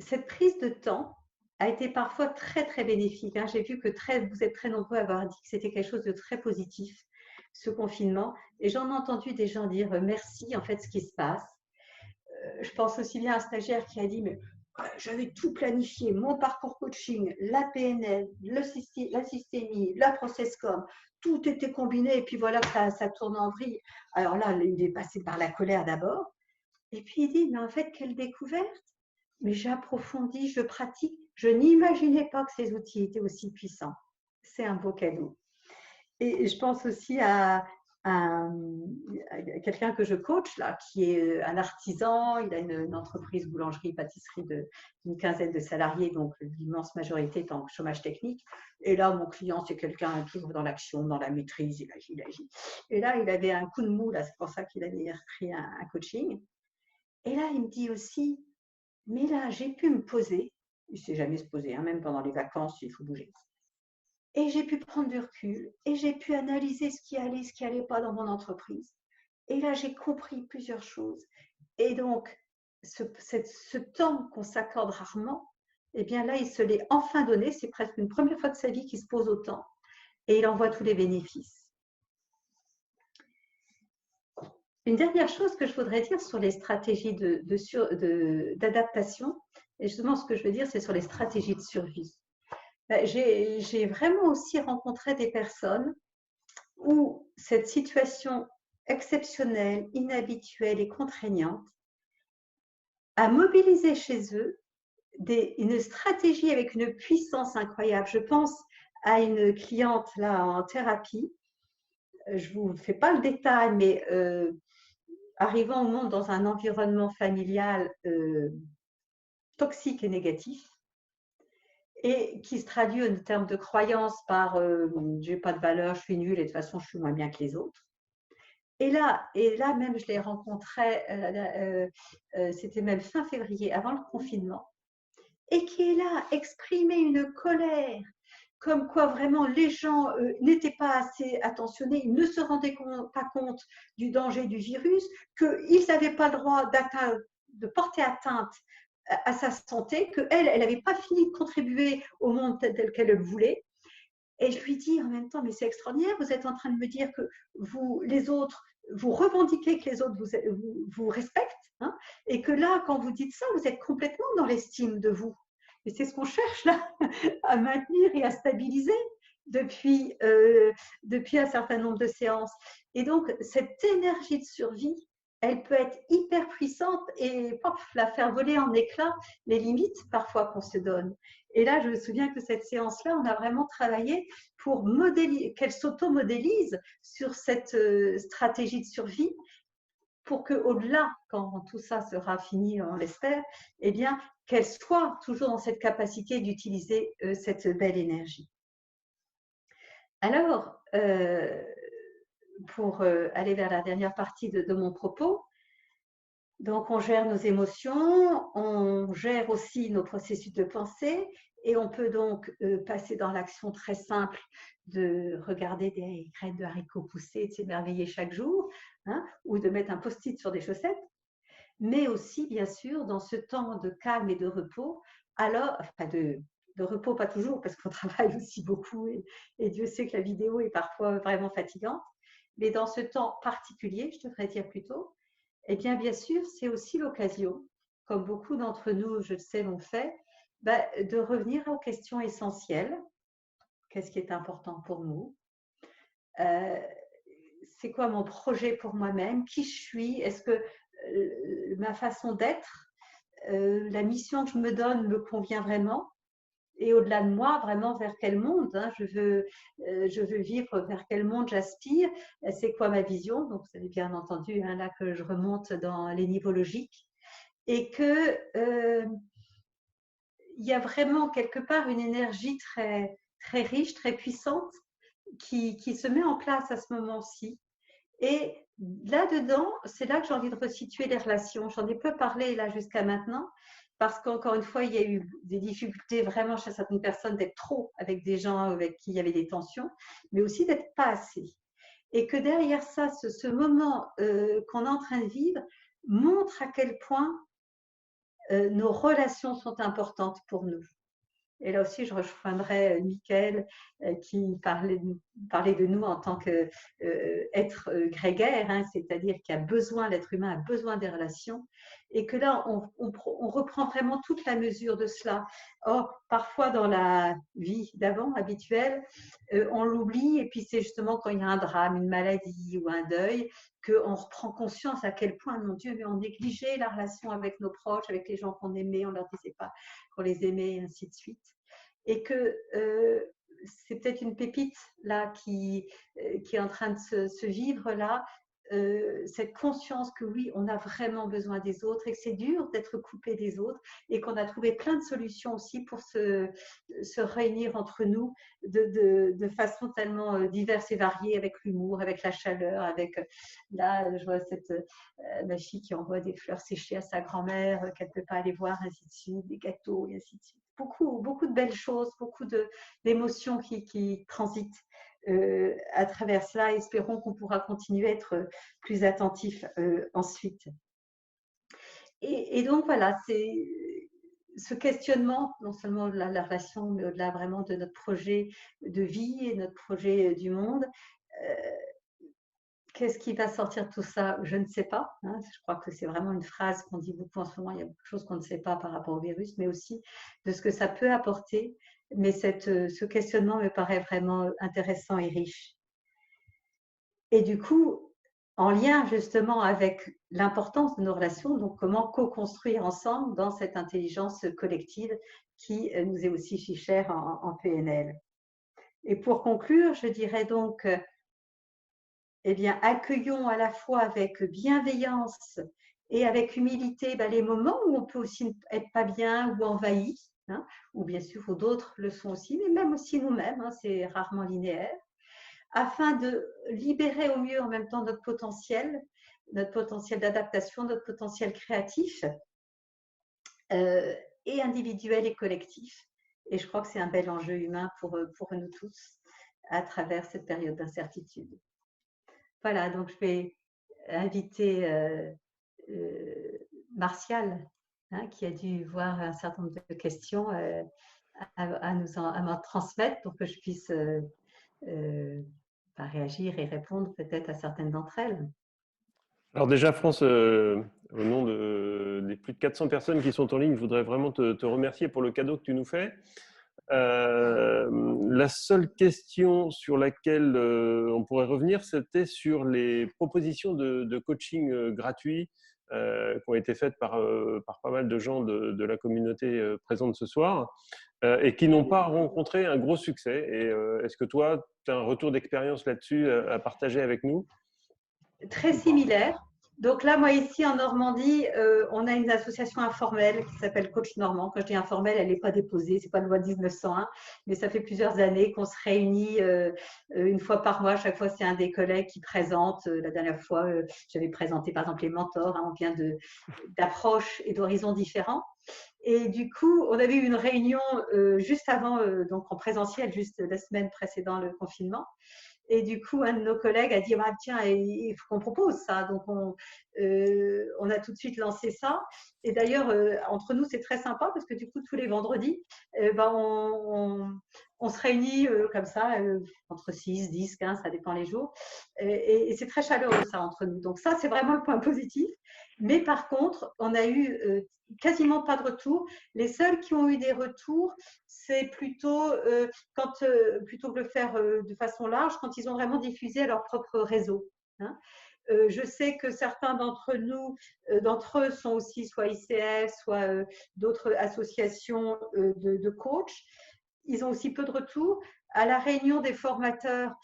cette prise de temps a été parfois très, très bénéfique. Hein. J'ai vu que vous êtes très nombreux à avoir dit que c'était quelque chose de très positif, ce confinement. Et j'en ai entendu des gens dire merci, en fait, ce qui se passe. Je pense aussi bien à un stagiaire qui a dit mais j'avais tout planifié, mon parcours coaching, la PNL, la systémie, la processcom, tout était combiné, et puis voilà que ça tourne en vrille. Alors là, il est passé par la colère d'abord, et puis il dit, mais en fait, quelle découverte! Mais j'approfondis, je pratique, je n'imaginais pas que ces outils étaient aussi puissants. C'est un beau cadeau. Et je pense aussi à quelqu'un que je coach, là, qui est un artisan. Il a une entreprise boulangerie-pâtisserie d'une quinzaine de salariés, donc l'immense majorité est en chômage technique. Et là, mon client, c'est quelqu'un toujours dans l'action, dans la maîtrise, il agit. Et là, il avait un coup de mou, là, c'est pour ça qu'il avait repris un coaching. Et là, il me dit aussi, Mais là, j'ai pu me poser. Il ne sait jamais se poser, hein, même pendant les vacances, il faut bouger. Et j'ai pu prendre du recul et j'ai pu analyser ce qui allait pas dans mon entreprise. Et là, j'ai compris plusieurs choses. Et donc, ce temps qu'on s'accorde rarement, eh bien là, il se l'est enfin donné. C'est presque une première fois de sa vie qu'il se pose autant. Et il en voit tous les bénéfices. Une dernière chose que je voudrais dire sur les stratégies d'adaptation, et justement ce que je veux dire, c'est sur les stratégies de survie. J'ai vraiment aussi rencontré des personnes où cette situation exceptionnelle, inhabituelle et contraignante a mobilisé chez eux une stratégie avec une puissance incroyable. Je pense à une cliente là en thérapie. Je ne vous fais pas le détail, mais arrivant au monde dans un environnement familial toxique et négatif, et qui se traduit en termes de croyance par je n'ai pas de valeur, je suis nulle et de toute façon je suis moins bien que les autres. Et là même, je l'ai rencontrée, c'était même fin février, avant le confinement, et qui est là, exprimer une colère, comme quoi vraiment les gens n'étaient pas assez attentionnés, ils ne se rendaient pas compte du danger du virus, qu'ils n'avaient pas le droit de porter atteinte à sa santé, qu'elle n'avait pas fini de contribuer au monde tel qu'elle le voulait. Et je lui dis en même temps, mais c'est extraordinaire, vous êtes en train de me dire que vous, les autres, vous revendiquez que les autres vous respectent, hein, et que là, quand vous dites ça, vous êtes complètement dans l'estime de vous. Et c'est ce qu'on cherche là, à maintenir et à stabiliser depuis un certain nombre de séances. Et donc, cette énergie de survie, elle peut être hyper puissante et la faire voler en éclats les limites parfois qu'on se donne. Et là, je me souviens que cette séance-là, on a vraiment travaillé pour qu'elle s'auto-modélise sur cette stratégie de survie pour qu'au-delà, quand tout ça sera fini, on l'espère, eh bien, qu'elle soit toujours dans cette capacité d'utiliser cette belle énergie. Alors, pour aller vers la dernière partie de mon propos, donc on gère nos émotions, on gère aussi nos processus de pensée et on peut donc passer dans l'action très simple de regarder des graines de haricots pousser et de s'émerveiller chaque jour, hein, ou de mettre un post-it sur des chaussettes, mais aussi bien sûr dans ce temps de calme et de repos, de repos pas toujours parce qu'on travaille aussi beaucoup et Dieu sait que la vidéo est parfois vraiment fatigante, mais dans ce temps particulier, je devrais dire plutôt, eh bien sûr, c'est aussi l'occasion, comme beaucoup d'entre nous, je le sais, l'ont fait, de revenir aux questions essentielles. Qu'est-ce qui est important pour nous? C'est quoi mon projet pour moi-même? Qui je suis? Est-ce que ma façon d'être, la mission que je me donne me convient vraiment? Et au-delà de moi, vraiment vers quel monde je veux vivre, vers quel monde j'aspire, c'est quoi ma vision? Donc, vous avez bien entendu là que je remonte dans les niveaux logiques et que il y a vraiment quelque part une énergie très, très riche, très puissante qui se met en place à ce moment-ci. Et là-dedans, c'est là que j'ai envie de resituer les relations. J'en ai peu parlé là jusqu'à maintenant, parce qu'encore une fois, il y a eu des difficultés vraiment chez certaines personnes d'être trop avec des gens avec qui il y avait des tensions, mais aussi d'être pas assez. Et que derrière ça, ce moment qu'on est en train de vivre montre à quel point nos relations sont importantes pour nous. Et là aussi, je rejoindrai Mickaël qui parlait de nous en tant qu'être grégaire, hein, c'est-à-dire qu'il a besoin, l'être humain a besoin des relations, et que là, on reprend vraiment toute la mesure de cela. Or, parfois dans la vie d'avant, habituelle, on l'oublie, et puis c'est justement quand il y a un drame, une maladie ou un deuil, qu'on reprend conscience à quel point, mon Dieu, mais on négligeait la relation avec nos proches, avec les gens qu'on aimait, on ne leur disait pas qu'on les aimait, et ainsi de suite. Et que c'est peut-être une pépite là qui est en train de se vivre là, cette conscience que oui, on a vraiment besoin des autres et que c'est dur d'être coupé des autres et qu'on a trouvé plein de solutions aussi pour se réunir entre nous de façon tellement diverse et variée, avec l'humour, avec la chaleur, avec là, je vois ma fille qui envoie des fleurs séchées à sa grand-mère qu'elle ne peut pas aller voir, ainsi de suite, des gâteaux et ainsi de suite. Beaucoup de belles choses, beaucoup d'émotions qui transitent à travers cela. Espérons qu'on pourra continuer à être plus attentif ensuite. Et donc voilà, c'est ce questionnement, non seulement de la relation, mais au-delà vraiment de notre projet de vie et notre projet du monde. Qu'est-ce qui va sortir de tout ça? Je ne sais pas. Hein. Je crois que c'est vraiment une phrase qu'on dit beaucoup en ce moment. Il y a beaucoup de choses qu'on ne sait pas par rapport au virus, mais aussi de ce que ça peut apporter. Mais ce questionnement me paraît vraiment intéressant et riche. Et du coup, en lien justement avec l'importance de nos relations, donc comment co-construire ensemble dans cette intelligence collective qui nous est aussi si chère en PNL. Et pour conclure, je dirais donc, eh bien, accueillons à la fois avec bienveillance et avec humilité les moments où on peut aussi être pas bien ou envahi, hein, ou bien sûr où d'autres le sont aussi, mais même aussi nous-mêmes, hein, c'est rarement linéaire, afin de libérer au mieux en même temps notre potentiel d'adaptation, notre potentiel créatif et individuel et collectif. Et je crois que c'est un bel enjeu humain pour nous tous à travers cette période d'incertitude. Voilà, donc je vais inviter Martial, hein, qui a dû voir un certain nombre de questions à m'en transmettre pour que je puisse réagir et répondre peut-être à certaines d'entre elles. Alors déjà, France, au nom des plus de 400 personnes qui sont en ligne, je voudrais vraiment te remercier pour le cadeau que tu nous fais. La seule question sur laquelle on pourrait revenir, c'était sur les propositions de coaching gratuits qui ont été faites par pas mal de gens de la communauté présente ce soir et qui n'ont pas rencontré un gros succès. Et est-ce que toi, tu as un retour d'expérience là-dessus à partager avec nous? Très similaire. Donc là, moi, ici en Normandie, on a une association informelle qui s'appelle Coach Normand. Quand je dis informelle, elle n'est pas déposée, c'est pas une loi de 1901, mais ça fait plusieurs années qu'on se réunit une fois par mois. Chaque fois, c'est un des collègues qui présente. La dernière fois, j'avais présenté par exemple les mentors. Hein, on vient d'approches et d'horizons différents. Et du coup, on avait eu une réunion juste avant, donc en présentiel, juste la semaine précédant le confinement. Et du coup, un de nos collègues a dit tiens, il faut qu'on propose ça. Donc, on a tout de suite lancé ça. Et d'ailleurs, entre nous, c'est très sympa parce que du coup, tous les vendredis, on se réunit comme ça, entre 6, 10, 15, ça dépend les jours. Et c'est très chaleureux, ça, entre nous. Donc, ça, c'est vraiment le point positif. Mais par contre, on a eu quasiment pas de retour. Les seuls qui ont eu des retours, c'est plutôt plutôt que de le faire de façon large, quand ils ont vraiment diffusé à leur propre réseau. Hein. Je sais que certains d'entre eux sont aussi soit ICF, soit d'autres associations de coachs. Ils ont aussi peu de retours. À la réunion des formateurs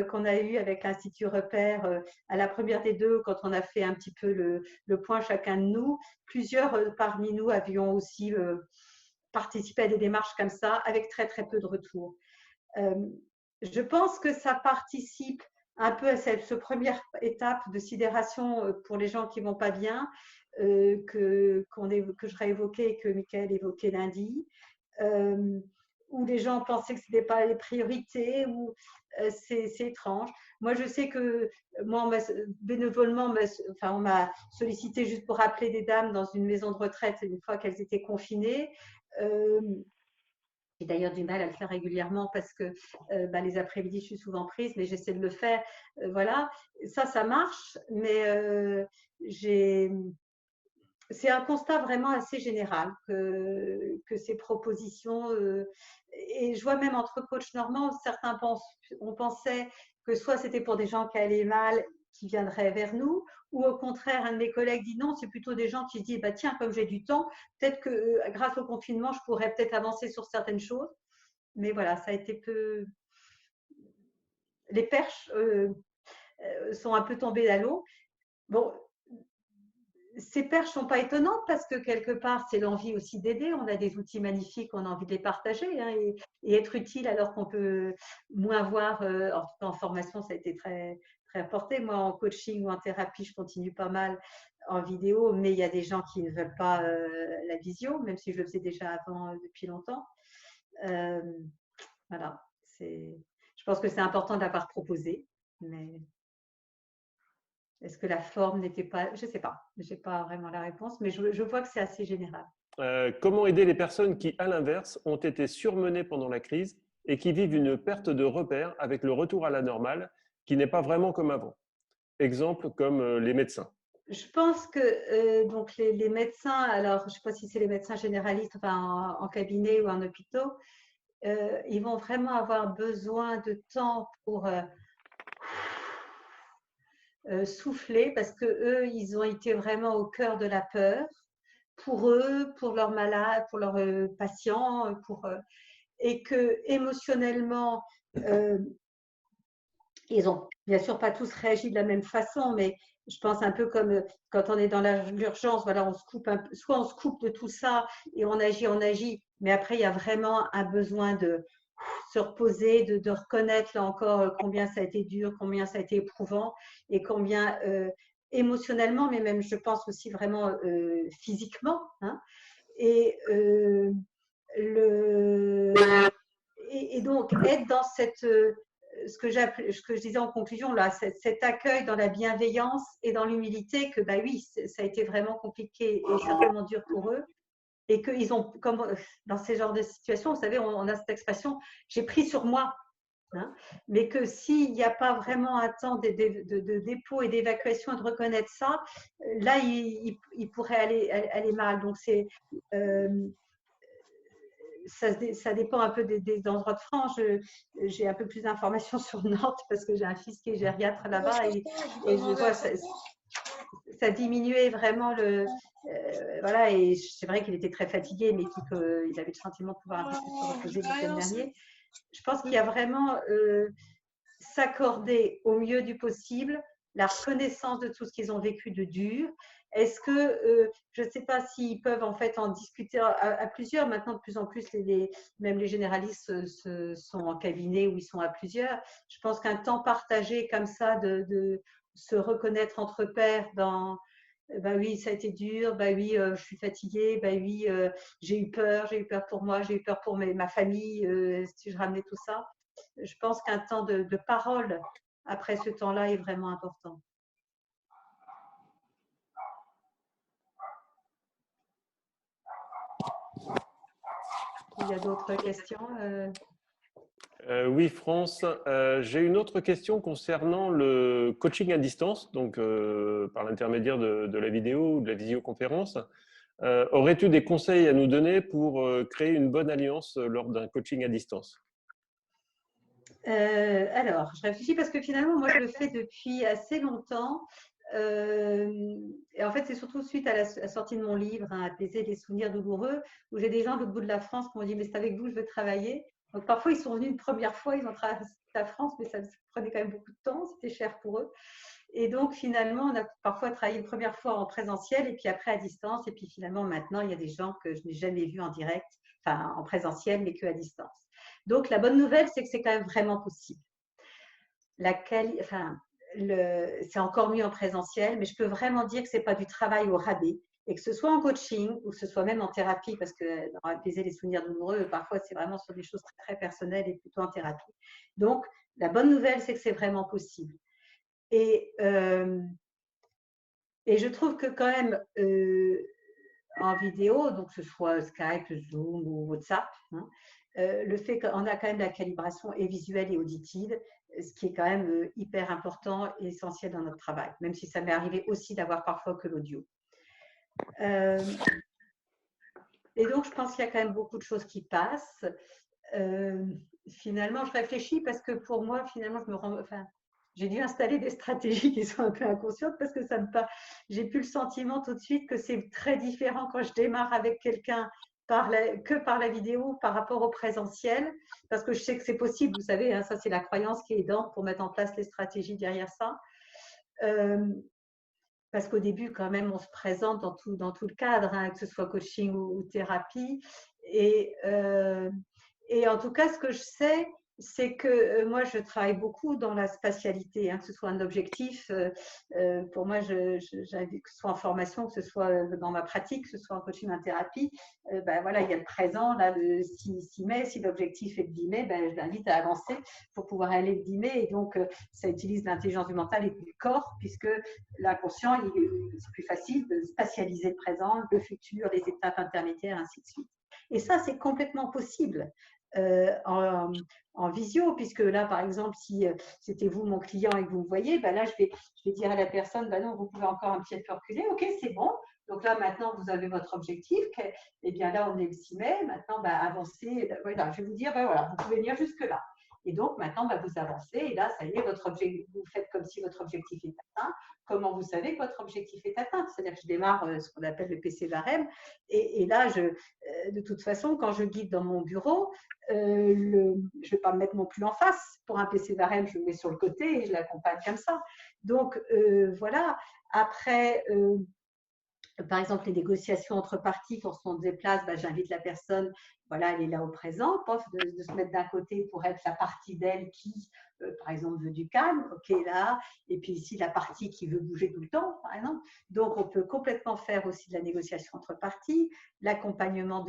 qu'on a eue avec l'Institut Repère, à la première des deux, quand on a fait un petit peu le point chacun de nous, plusieurs parmi nous avions aussi participé à des démarches comme ça, avec très très peu de retours. Je pense que ça participe un peu à cette première étape de sidération pour les gens qui ne vont pas bien, que je réévoquais et que Michael évoquait lundi. Où les gens pensaient que ce n'était pas les priorités, ou c'est étrange. Moi, je sais que moi, bénévolement, on m'a sollicité juste pour appeler des dames dans une maison de retraite une fois qu'elles étaient confinées. J'ai d'ailleurs du mal à le faire régulièrement parce que les après-midi, je suis souvent prise, mais j'essaie de le faire. Voilà, ça marche, mais c'est un constat vraiment assez général que ces propositions, et je vois même entre coachs normands, certains on pensait que soit c'était pour des gens qui allaient mal, qui viendraient vers nous, ou au contraire, un de mes collègues dit non, c'est plutôt des gens qui se disent tiens, comme j'ai du temps, peut-être que grâce au confinement, je pourrais peut-être avancer sur certaines choses. Mais voilà, ça a été peu… Les perches sont un peu tombées à l'eau. Bon, ces perches ne sont pas étonnantes parce que quelque part, c'est l'envie aussi d'aider. On a des outils magnifiques, on a envie de les partager hein, et être utile alors qu'on peut moins voir. En tout cas, en formation, ça a été très, très apporté. Moi, en coaching ou en thérapie, je continue pas mal en vidéo, mais il y a des gens qui ne veulent pas la visio, même si je le faisais déjà avant depuis longtemps. Voilà. Je pense que c'est important de l'avoir proposé, mais est-ce que la forme n'était pas… Je ne sais pas. Je n'ai pas vraiment la réponse, mais je vois que c'est assez général. Comment aider les personnes qui, à l'inverse, ont été surmenées pendant la crise et qui vivent une perte de repères avec le retour à la normale qui n'est pas vraiment comme avant? Exemple comme les médecins. Je pense que donc les médecins, alors je ne sais pas si c'est les médecins généralistes enfin, en cabinet ou en hôpitaux, ils vont vraiment avoir besoin de temps pour souffler parce que eux, ils ont été vraiment au cœur de la peur pour eux, pour leurs malades, pour leurs patients, et que émotionnellement, ils n'ont bien sûr pas tous réagi de la même façon, mais je pense un peu comme quand on est dans l'urgence, voilà, on se coupe soit on se coupe de tout ça et on agit, mais après il y a vraiment un besoin de se reposer, de reconnaître là encore combien ça a été dur, combien ça a été éprouvant et combien émotionnellement, mais même je pense aussi vraiment physiquement. Hein, et, et donc être dans cette… ce que je disais en conclusion, là, cet accueil dans la bienveillance et dans l'humilité que, bah oui, ça a été vraiment compliqué et certainement dur pour eux. Et qu'ils ont, comme dans ces genres de situations, vous savez, on a cette expression, j'ai pris sur moi. Hein, mais que s'il n'y a pas vraiment un temps de dépôt et d'évacuation et de reconnaître ça, là, il pourrait aller mal. Donc, ça dépend un peu des endroits de France. J'ai un peu plus d'informations sur Nantes parce que j'ai un fils qui est gériatre là-bas et je vois ça diminuait vraiment voilà, et c'est vrai qu'il était très fatigué, mais qu'il avait le sentiment de pouvoir un peu plus se reposer le week-end dernier. Je pense qu'il y a vraiment s'accorder au mieux du possible la reconnaissance de tout ce qu'ils ont vécu de dur. Est-ce que, je ne sais pas s'ils peuvent en fait en discuter à plusieurs, maintenant de plus en plus, même les généralistes sont en cabinet ou ils sont à plusieurs. Je pense qu'un temps partagé comme ça, de se reconnaître entre pairs dans… bah oui, ça a été dur, bah oui, je suis fatiguée, bah oui, j'ai eu peur pour moi, j'ai eu peur pour ma famille, si je ramenais tout ça. Je pense qu'un temps de parole après ce temps-là est vraiment important. Il y a d'autres questions Oui, France. J'ai une autre question concernant le coaching à distance, donc par l'intermédiaire de la vidéo ou de la visioconférence. Aurais-tu des conseils à nous donner pour créer une bonne alliance lors d'un coaching à distance? Alors, je réfléchis parce que finalement, moi, je le fais depuis assez longtemps. Et en fait, c'est surtout suite à la sortie de mon livre, hein, Apaiser les souvenirs douloureux, où j'ai des gens de l'autre bout de la France qui m'ont dit « mais c'est avec vous que je veux travailler ». Donc, parfois, ils sont venus une première fois, ils ont traversé la France, mais ça prenait quand même beaucoup de temps, c'était cher pour eux. Et donc, finalement, on a parfois travaillé une première fois en présentiel et puis après à distance. Et puis finalement, maintenant, il y a des gens que je n'ai jamais vus en direct, enfin en présentiel, mais qu'à distance. Donc, la bonne nouvelle, c'est que c'est quand même vraiment possible. C'est encore mieux en présentiel, mais je peux vraiment dire que ce n'est pas du travail au rabais. Et que ce soit en coaching ou que ce soit même en thérapie, parce que dans Apaiser les souvenirs douloureux, parfois c'est vraiment sur des choses très, très personnelles et plutôt en thérapie. Donc, la bonne nouvelle, c'est que c'est vraiment possible. Et je trouve que quand même, en vidéo, donc que ce soit Skype, Zoom ou WhatsApp, hein, le fait qu'on a quand même la calibration et visuelle et auditive, ce qui est quand même hyper important et essentiel dans notre travail, même si ça m'est arrivé aussi d'avoir parfois que l'audio. Et donc, je pense qu'il y a quand même beaucoup de choses qui passent. Finalement, je réfléchis parce que pour moi, finalement, j'ai dû installer des stratégies qui sont un peu inconscientes parce que j'ai plus le sentiment tout de suite que c'est très différent quand je démarre avec quelqu'un que par la vidéo par rapport au présentiel, parce que je sais que c'est possible, vous savez, hein, ça c'est la croyance qui est aidante pour mettre en place les stratégies derrière ça. Parce qu'au début, quand même, on se présente dans tout le cadre, hein, que ce soit coaching ou thérapie. Et en tout cas, ce que je sais, c'est que moi, je travaille beaucoup dans la spatialité, hein, que ce soit un objectif. Pour moi, que ce soit en formation, que ce soit dans ma pratique, que ce soit en coaching, en thérapie, ben voilà, il y a le présent, là, le 6 mai. Si l'objectif est le 10 mai, ben, je l'invite à avancer pour pouvoir aller le 10 mai. Et donc, ça utilise l'intelligence du mental et du corps, puisque l'inconscient, c'est plus facile de spatialiser le présent, le futur, les étapes intermédiaires, ainsi de suite. Et ça, c'est complètement possible. En visio, puisque là, par exemple, si c'était vous, mon client, et que vous me voyez, ben là, je vais dire à la personne, ben non, vous pouvez encore un petit peu reculer, ok, c'est bon. Donc là, maintenant, vous avez votre objectif. Et bien là, on est le 6 mai. Maintenant, ben, avancez. Voilà, je vais vous dire, ben voilà, vous pouvez venir jusque-là. Et donc, maintenant, ben, vous avancez. Et là, ça y est, vous faites comme si votre objectif est atteint. Comment vous savez que votre objectif est atteint? C'est-à-dire que je démarre ce qu'on appelle le PC Varem. Et là, de toute façon, quand je guide dans mon bureau, je ne vais pas me mettre non plus en face. Pour un PC Varem, je le mets sur le côté et je l'accompagne comme ça. Donc, voilà. Après, par exemple, les négociations entre parties, quand on se déplace, ben, j'invite la personne, voilà, elle est là au présent, de se mettre d'un côté pour être la partie d'elle qui, par exemple, veut du calme, ok, là, et puis ici, la partie qui veut bouger tout le temps, par exemple. Donc, on peut complètement faire aussi de la négociation entre parties, l'accompagnement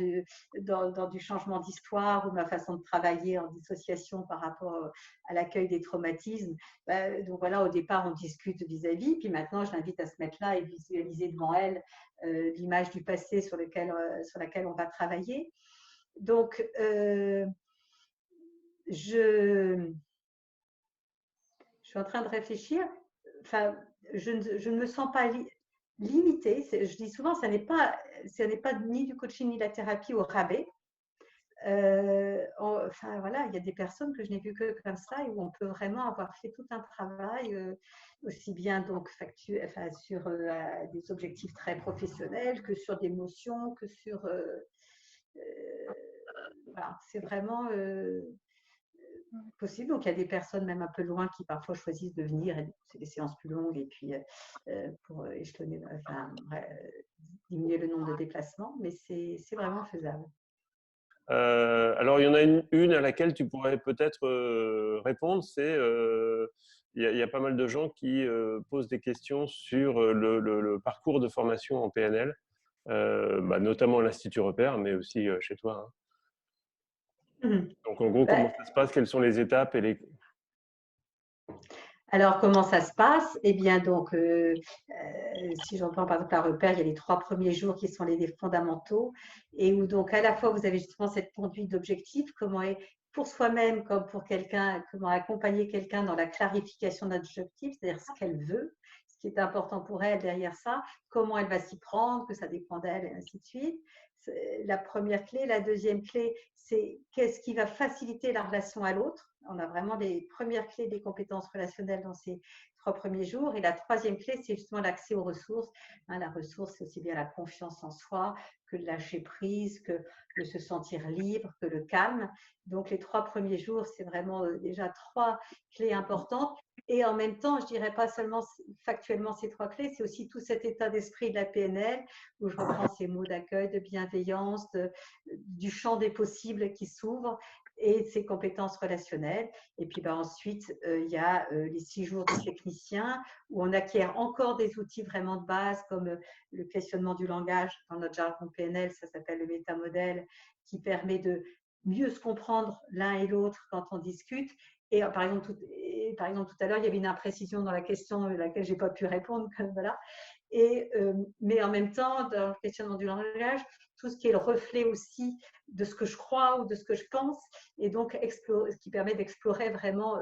dans du changement d'histoire ou ma façon de travailler en dissociation par rapport à l'accueil des traumatismes. Ben, donc, voilà, au départ, on discute vis-à-vis, puis maintenant, je l'invite à se mettre là et visualiser devant elle l'image du passé sur laquelle on va travailler. Donc, je suis en train de réfléchir. Enfin, je ne me sens pas limitée. Je dis souvent, ce n'est pas ni du coaching ni de la thérapie au rabais. Enfin, voilà, il y a des personnes que je n'ai vues que comme ça et où on peut vraiment avoir fait tout un travail, aussi bien donc sur des objectifs très professionnels que sur des notions, que sur… voilà, c'est vraiment possible. Donc, il y a des personnes même un peu loin qui parfois choisissent de venir, et c'est des séances plus longues, et puis pour échelonner, diminuer le nombre de déplacements, mais c'est vraiment faisable. Alors, il y en a une à laquelle tu pourrais peut-être répondre, c'est il y a pas mal de gens qui posent des questions sur le parcours de formation en PNL, bah, notamment à l'Institut Repère, mais aussi chez toi. Hein. Donc, en gros, comment ça se passe? Quelles sont les étapes et les… Alors, comment ça se passe? Eh bien, donc, si j'entends par exemple à Repère, il y a les 3 premiers jours qui sont les fondamentaux et où donc à la fois vous avez justement cette conduite d'objectif, comment est pour soi-même comme pour quelqu'un, comment accompagner quelqu'un dans la clarification d'un objectif, c'est-à-dire ce qu'elle veut, ce qui est important pour elle derrière ça, comment elle va s'y prendre, que ça dépend d'elle et ainsi de suite. La première clé. La deuxième clé, c'est qu'est-ce qui va faciliter la relation à l'autre. On a vraiment les premières clés des compétences relationnelles dans ces 3 premiers jours. Et la troisième clé, c'est justement l'accès aux ressources. La ressource, c'est aussi bien la confiance en soi que le lâcher prise, que de se sentir libre, que le calme. Donc, les 3 premiers jours, c'est vraiment déjà 3 clés importantes. Et en même temps, je dirais pas seulement factuellement ces 3 clés, c'est aussi tout cet état d'esprit de la PNL où je reprends ces mots d'accueil, de bienveillance, du champ des possibles qui s'ouvre et de ces compétences relationnelles. Et puis ensuite, il y a les 6 jours de technicien où on acquiert encore des outils vraiment de base comme le questionnement du langage. Dans notre jargon PNL, ça s'appelle le métamodèle qui permet de mieux se comprendre l'un et l'autre quand on discute. Et par exemple, tout à l'heure, il y avait une imprécision dans la question à laquelle je n'ai pas pu répondre. Voilà. Mais en même temps, dans le questionnement du langage, tout ce qui est le reflet aussi de ce que je crois ou de ce que je pense, et donc ce qui permet d'explorer vraiment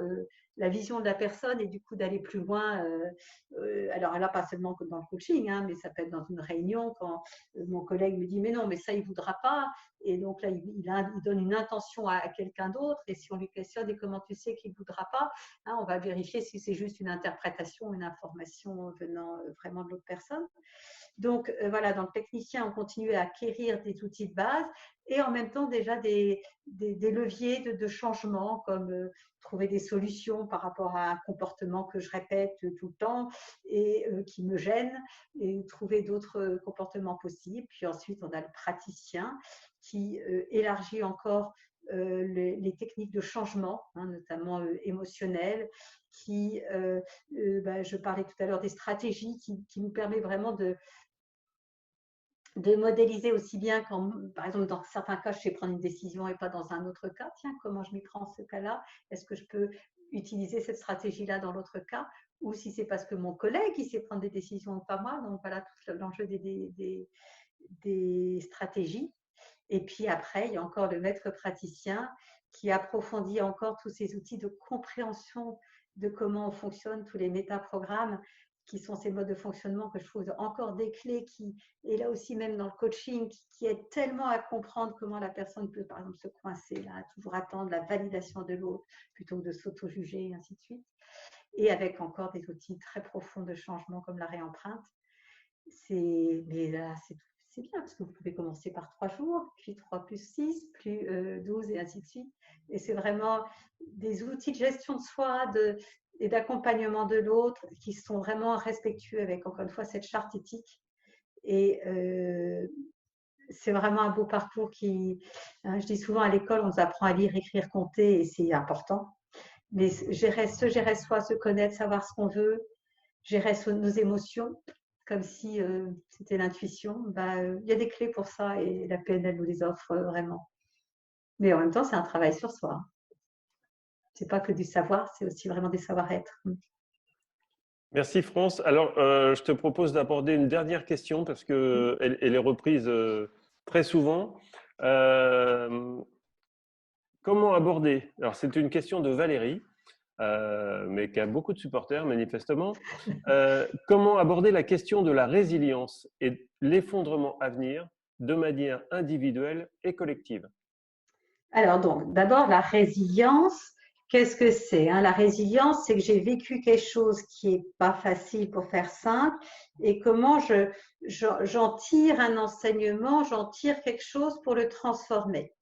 la vision de la personne et du coup d'aller plus loin alors là, pas seulement dans le coaching, hein, mais ça peut être dans une réunion quand mon collègue me dit mais non, mais ça, il ne voudra pas. Et donc là, il donne une intention à quelqu'un d'autre. Et si on lui questionne et comment tu sais qu'il ne voudra pas, hein, on va vérifier si c'est juste une interprétation, une information venant vraiment de l'autre personne. Donc voilà, dans le technicien, on continue à acquérir des outils de base et en même temps déjà des leviers de changement comme trouver des solutions par rapport à un comportement que je répète tout le temps et qui me gêne et trouver d'autres comportements possibles. Puis ensuite, on a le praticien qui élargit encore les techniques de changement, hein, notamment émotionnelles, qui, je parlais tout à l'heure des stratégies qui nous permet vraiment de modéliser aussi bien quand, par exemple, dans certains cas, je sais prendre une décision et pas dans un autre cas. Tiens, comment je m'y prends en ce cas-là? Est-ce que je peux utiliser cette stratégie-là dans l'autre cas? Ou si c'est parce que mon collègue, il sait prendre des décisions ou pas moi. Donc, voilà tout l'enjeu des stratégies. Et puis après, il y a encore le maître praticien qui approfondit encore tous ces outils de compréhension de comment on fonctionne, tous les métaprogrammes qui sont ces modes de fonctionnement que je trouve encore des clés et là aussi même dans le coaching, qui aident tellement à comprendre comment la personne peut, par exemple, se coincer, là, toujours attendre la validation de l'autre plutôt que de s'auto-juger et ainsi de suite. Et avec encore des outils très profonds de changement comme la réempreinte. Mais là, c'est bien parce que vous pouvez commencer par 3 jours, puis 3 plus 6, plus 12 et ainsi de suite. Et c'est vraiment des outils de gestion de soi et d'accompagnement de l'autre qui sont vraiment respectueux avec, encore une fois, cette charte éthique. Et c'est vraiment un beau parcours je dis souvent à l'école, on nous apprend à lire, écrire, compter et c'est important. Mais gérer soi, se connaître, savoir ce qu'on veut, gérer nos émotions, comme si c'était l'intuition, il y a des clés pour ça et la PNL nous les offre vraiment. Mais en même temps, c'est un travail sur soi. C'est pas que du savoir, c'est aussi vraiment des savoir-être. Merci France. Alors, je te propose d'aborder une dernière question parce qu'elle est reprise très souvent. Comment aborder? Alors, c'est une question de Valérie, mais qui a beaucoup de supporters manifestement. Comment aborder la question de la résilience et l'effondrement à venir de manière individuelle et collective? Alors donc, d'abord la résilience. Qu'est-ce que c'est? La résilience, c'est que j'ai vécu quelque chose qui n'est pas facile pour faire simple et comment j'en tire un enseignement, j'en tire quelque chose pour le transformer.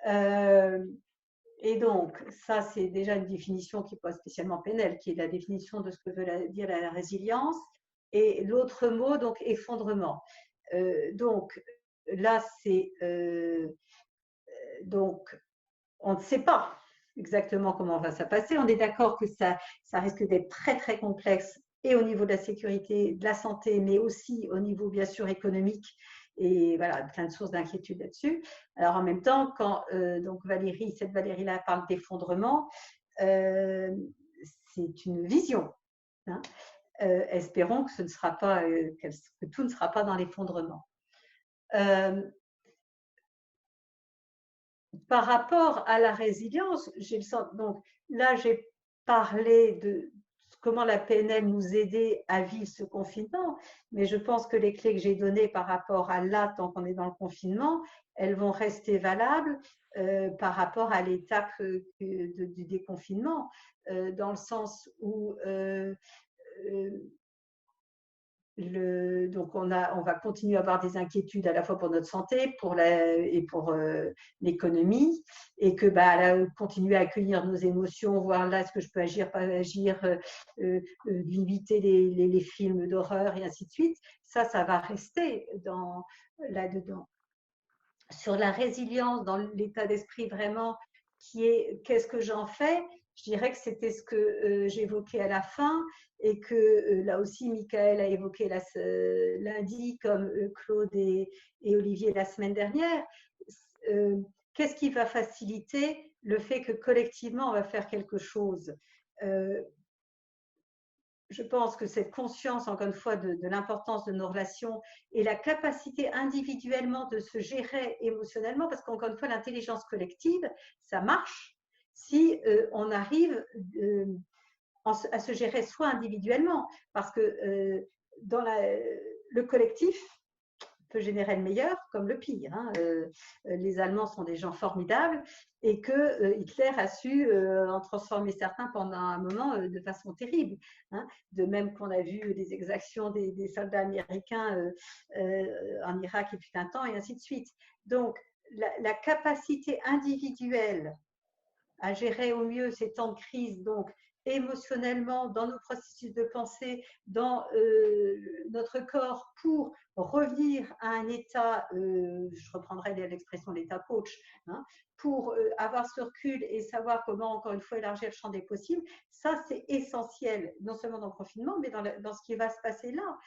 Et donc, ça, c'est déjà une définition qui n'est pas spécialement PNL, qui est la définition de ce que veut dire la résilience. Et l'autre mot, donc, effondrement. Donc, là, c'est… donc, on ne sait pas exactement comment va ça passer. On est d'accord que ça risque d'être très, très complexe et au niveau de la sécurité, de la santé, mais aussi au niveau, bien sûr, économique. Et voilà, plein de sources d'inquiétude là-dessus. Alors, en même temps, quand donc cette Valérie-là parle d'effondrement, c'est une vision. Hein. Espérons que ce ne sera pas, que tout ne sera pas dans l'effondrement. Par rapport à la résilience, j'ai le sens. Donc là, j'ai parlé de comment la PNL nous aidait à vivre ce confinement, mais je pense que les clés que j'ai données par rapport à là, tant qu'on est dans le confinement, elles vont rester valables par rapport à l'étape du déconfinement, dans le sens où donc on va continuer à avoir des inquiétudes à la fois pour notre santé et pour l'économie et que continuer à accueillir nos émotions, voir là est-ce que je peux agir, pas agir, limiter les films d'horreur et ainsi de suite, ça va rester là-dedans. Sur la résilience, dans l'état d'esprit vraiment qui est qu'est-ce que j'en fais, je dirais que c'était ce que j'évoquais à la fin et que là aussi Michael a évoqué lundi comme Claude et Olivier la semaine dernière. Qu'est-ce qui va faciliter le fait que collectivement on va faire quelque chose? Je pense que cette conscience, encore une fois, de l'importance de nos relations et la capacité individuellement de se gérer émotionnellement, parce qu'encore une fois, l'intelligence collective, ça marche si on arrive à se gérer soi individuellement, parce que dans le collectif peut générer le meilleur comme le pire. Hein. Les Allemands sont des gens formidables et que Hitler a su en transformer certains pendant un moment de façon terrible. Hein. De même qu'on a vu des exactions des soldats américains en Irak il fut un temps et ainsi de suite. Donc, la capacité individuelle à gérer au mieux ces temps de crise, donc émotionnellement, dans nos processus de pensée, dans notre corps, pour revenir à un état, je reprendrai l'expression l'état coach, hein, pour avoir ce recul et savoir comment, encore une fois, élargir le champ des possibles, ça c'est essentiel, non seulement dans le confinement, mais dans ce qui va se passer là,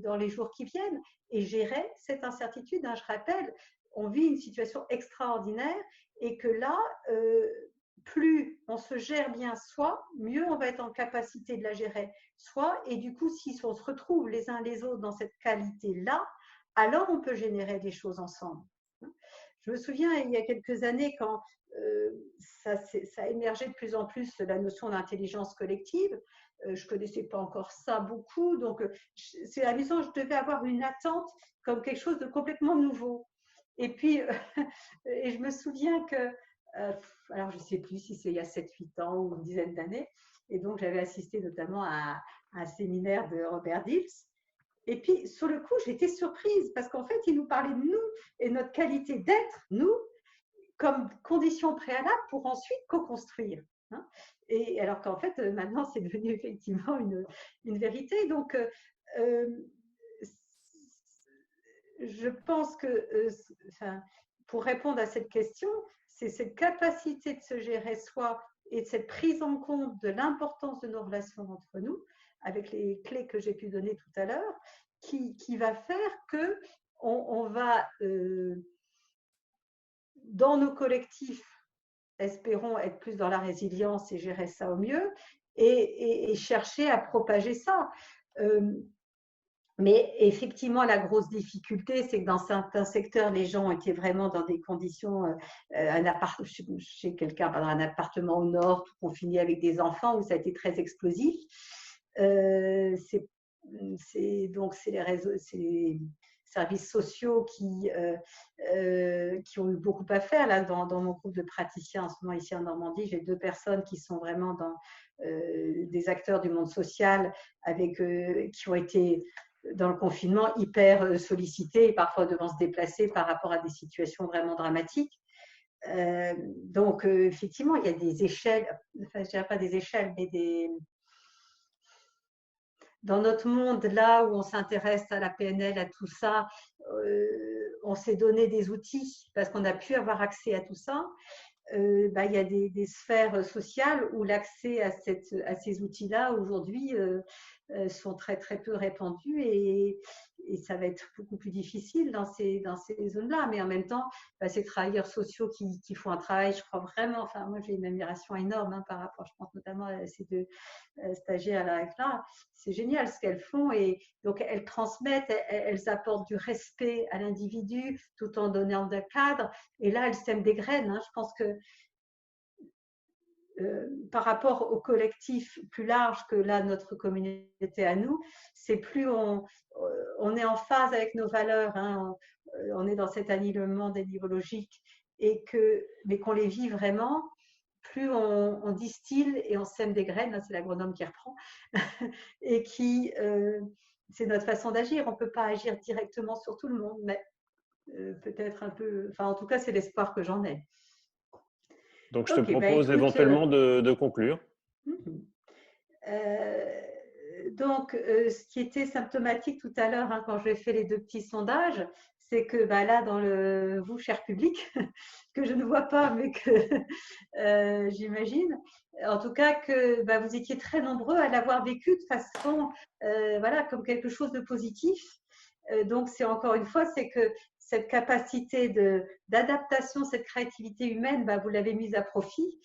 dans les jours qui viennent, et gérer cette incertitude. Hein, je rappelle, on vit une situation extraordinaire et que là, plus on se gère bien soi, mieux on va être en capacité de la gérer soi. Et du coup, si on se retrouve les uns les autres dans cette qualité-là, alors on peut générer des choses ensemble. Je me souviens, il y a quelques années, quand ça émergeait de plus en plus, la notion d'intelligence collective, je ne connaissais pas encore ça beaucoup, donc c'est amusant, je devais avoir une attente comme quelque chose de complètement nouveau. Et puis, et je me souviens que alors je ne sais plus si c'est il y a 7-8 ans ou une dizaine d'années, et donc j'avais assisté notamment à un séminaire de Robert Dills, et puis sur le coup j'étais surprise parce qu'en fait il nous parlait de nous et notre qualité d'être, nous, comme condition préalable pour ensuite co-construire. Hein. Et alors qu'en fait maintenant c'est devenu effectivement une vérité. Donc je pense que pour répondre à cette question, c'est cette capacité de se gérer soi et de cette prise en compte de l'importance de nos relations entre nous, avec les clés que j'ai pu donner tout à l'heure, qui va faire que on va, dans nos collectifs, espérons être plus dans la résilience et gérer ça au mieux, et chercher à propager ça. Mais effectivement, la grosse difficulté, c'est que dans certains secteurs, les gens étaient vraiment dans des conditions, chez quelqu'un, dans un appartement au nord, tout confiné avec des enfants, où ça a été très explosif. Donc, c'est les services sociaux qui ont eu beaucoup à faire. Là, dans mon groupe de praticiens, en ce moment ici en Normandie, j'ai 2 personnes qui sont vraiment des acteurs du monde social, qui ont été dans le confinement hyper sollicités et parfois devant se déplacer par rapport à des situations vraiment dramatiques. Donc, effectivement, il y a des échelles, enfin, je ne dirais pas des échelles, mais dans notre monde, là où on s'intéresse à la PNL, à tout ça, on s'est donné des outils parce qu'on a pu avoir accès à tout ça. Il y a des sphères sociales où l'accès à ces outils-là aujourd'hui sont très très peu répandus et ça va être beaucoup plus difficile dans ces zones-là. Mais en même temps, ces travailleurs sociaux qui font un travail, je crois vraiment, enfin moi j'ai une admiration énorme par rapport, je pense notamment à ces 2 stagiaires là, c'est génial ce qu'elles font et donc elles transmettent, elles apportent du respect à l'individu tout en donnant un cadre et là elles sèment des graines. Je pense que par rapport au collectif plus large que là, notre communauté à nous, c'est plus on est en phase avec nos valeurs, on est dans cet alignement des niveaux logiques, mais qu'on les vit vraiment, plus on distille et on sème des graines, c'est l'agronome qui reprend, et c'est notre façon d'agir. On ne peut pas agir directement sur tout le monde, mais peut-être un peu, enfin en tout cas c'est l'espoir que j'en ai. Donc, je te propose éventuellement de conclure. Donc, ce qui était symptomatique tout à l'heure, quand j'ai fait les 2 petits sondages, c'est que là, dans vous, cher public, que je ne vois pas, mais que j'imagine, en tout cas que vous étiez très nombreux à l'avoir vécu de façon, comme quelque chose de positif. Donc, c'est encore une fois, c'est que cette capacité d'adaptation, cette créativité humaine, vous l'avez mise à profit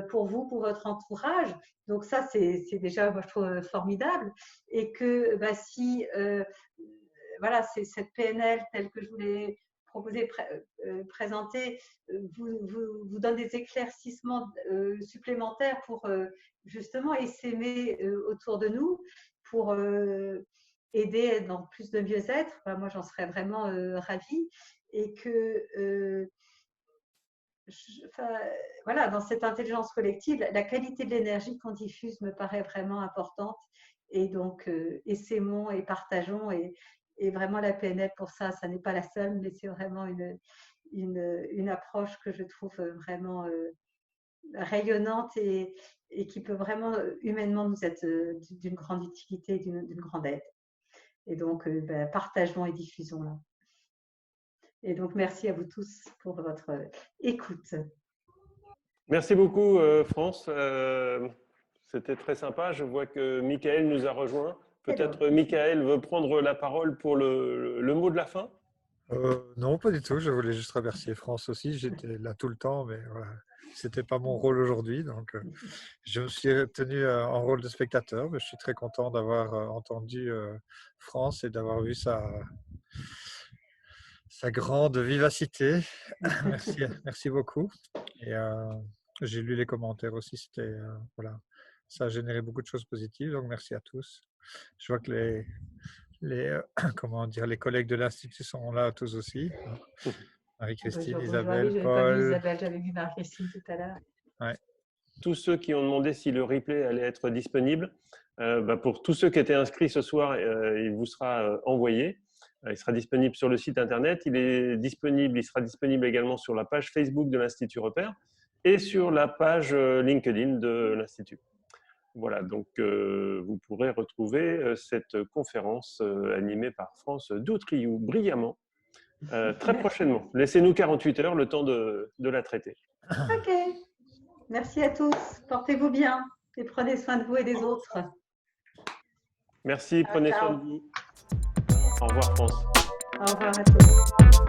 pour vous, pour votre entourage. Donc ça, c'est déjà, moi, je trouve formidable. Et que si, c'est cette PNL telle que je vous l'ai proposer, présenter, vous donne des éclaircissements supplémentaires pour justement essaimer autour de nous, pour aider dans plus de mieux-être. Enfin, moi, j'en serais vraiment ravie. Et que, voilà, dans cette intelligence collective, la qualité de l'énergie qu'on diffuse me paraît vraiment importante. Et donc, essaimons et partageons. Et vraiment, la PNL, pour ça, ça n'est pas la seule, mais c'est vraiment une approche que je trouve vraiment rayonnante et qui peut vraiment humainement nous être d'une grande utilité, d'une grande aide. Et donc, partageons et diffusons-la. Et donc, merci à vous tous pour votre écoute. Merci beaucoup, France. C'était très sympa. Je vois que Michael nous a rejoint. Peut-être Michael veut prendre la parole pour le mot de la fin. Non, pas du tout. Je voulais juste remercier France aussi. J'étais là tout le temps, mais voilà, ce n'était pas mon rôle aujourd'hui. Donc, je me suis tenu en rôle de spectateur. Mais je suis très content d'avoir entendu France et d'avoir vu sa grande vivacité. Merci beaucoup. Et j'ai lu les commentaires aussi. C'était voilà, ça a généré beaucoup de choses positives. Donc merci à tous. Je vois que comment dire, les collègues de l'Institut sont là tous aussi. Marie-Christine, Isabelle, oui, Paul. Pas vu Isabelle, j'avais vu Marie-Christine tout à l'heure. Ouais. Tous ceux qui ont demandé si le replay allait être disponible, pour tous ceux qui étaient inscrits ce soir, il vous sera envoyé. Il sera disponible sur le site internet. Il sera disponible également sur la page Facebook de l'Institut Repère et sur la page LinkedIn de l'Institut. Voilà, donc vous pourrez retrouver cette conférence animée par France Doutriou brillamment très prochainement. Laissez-nous 48 heures, le temps de la traiter. Ok, merci à tous. Portez-vous bien et prenez soin de vous et des autres. Merci, prenez soin de vous. Au revoir France. Au revoir à tous.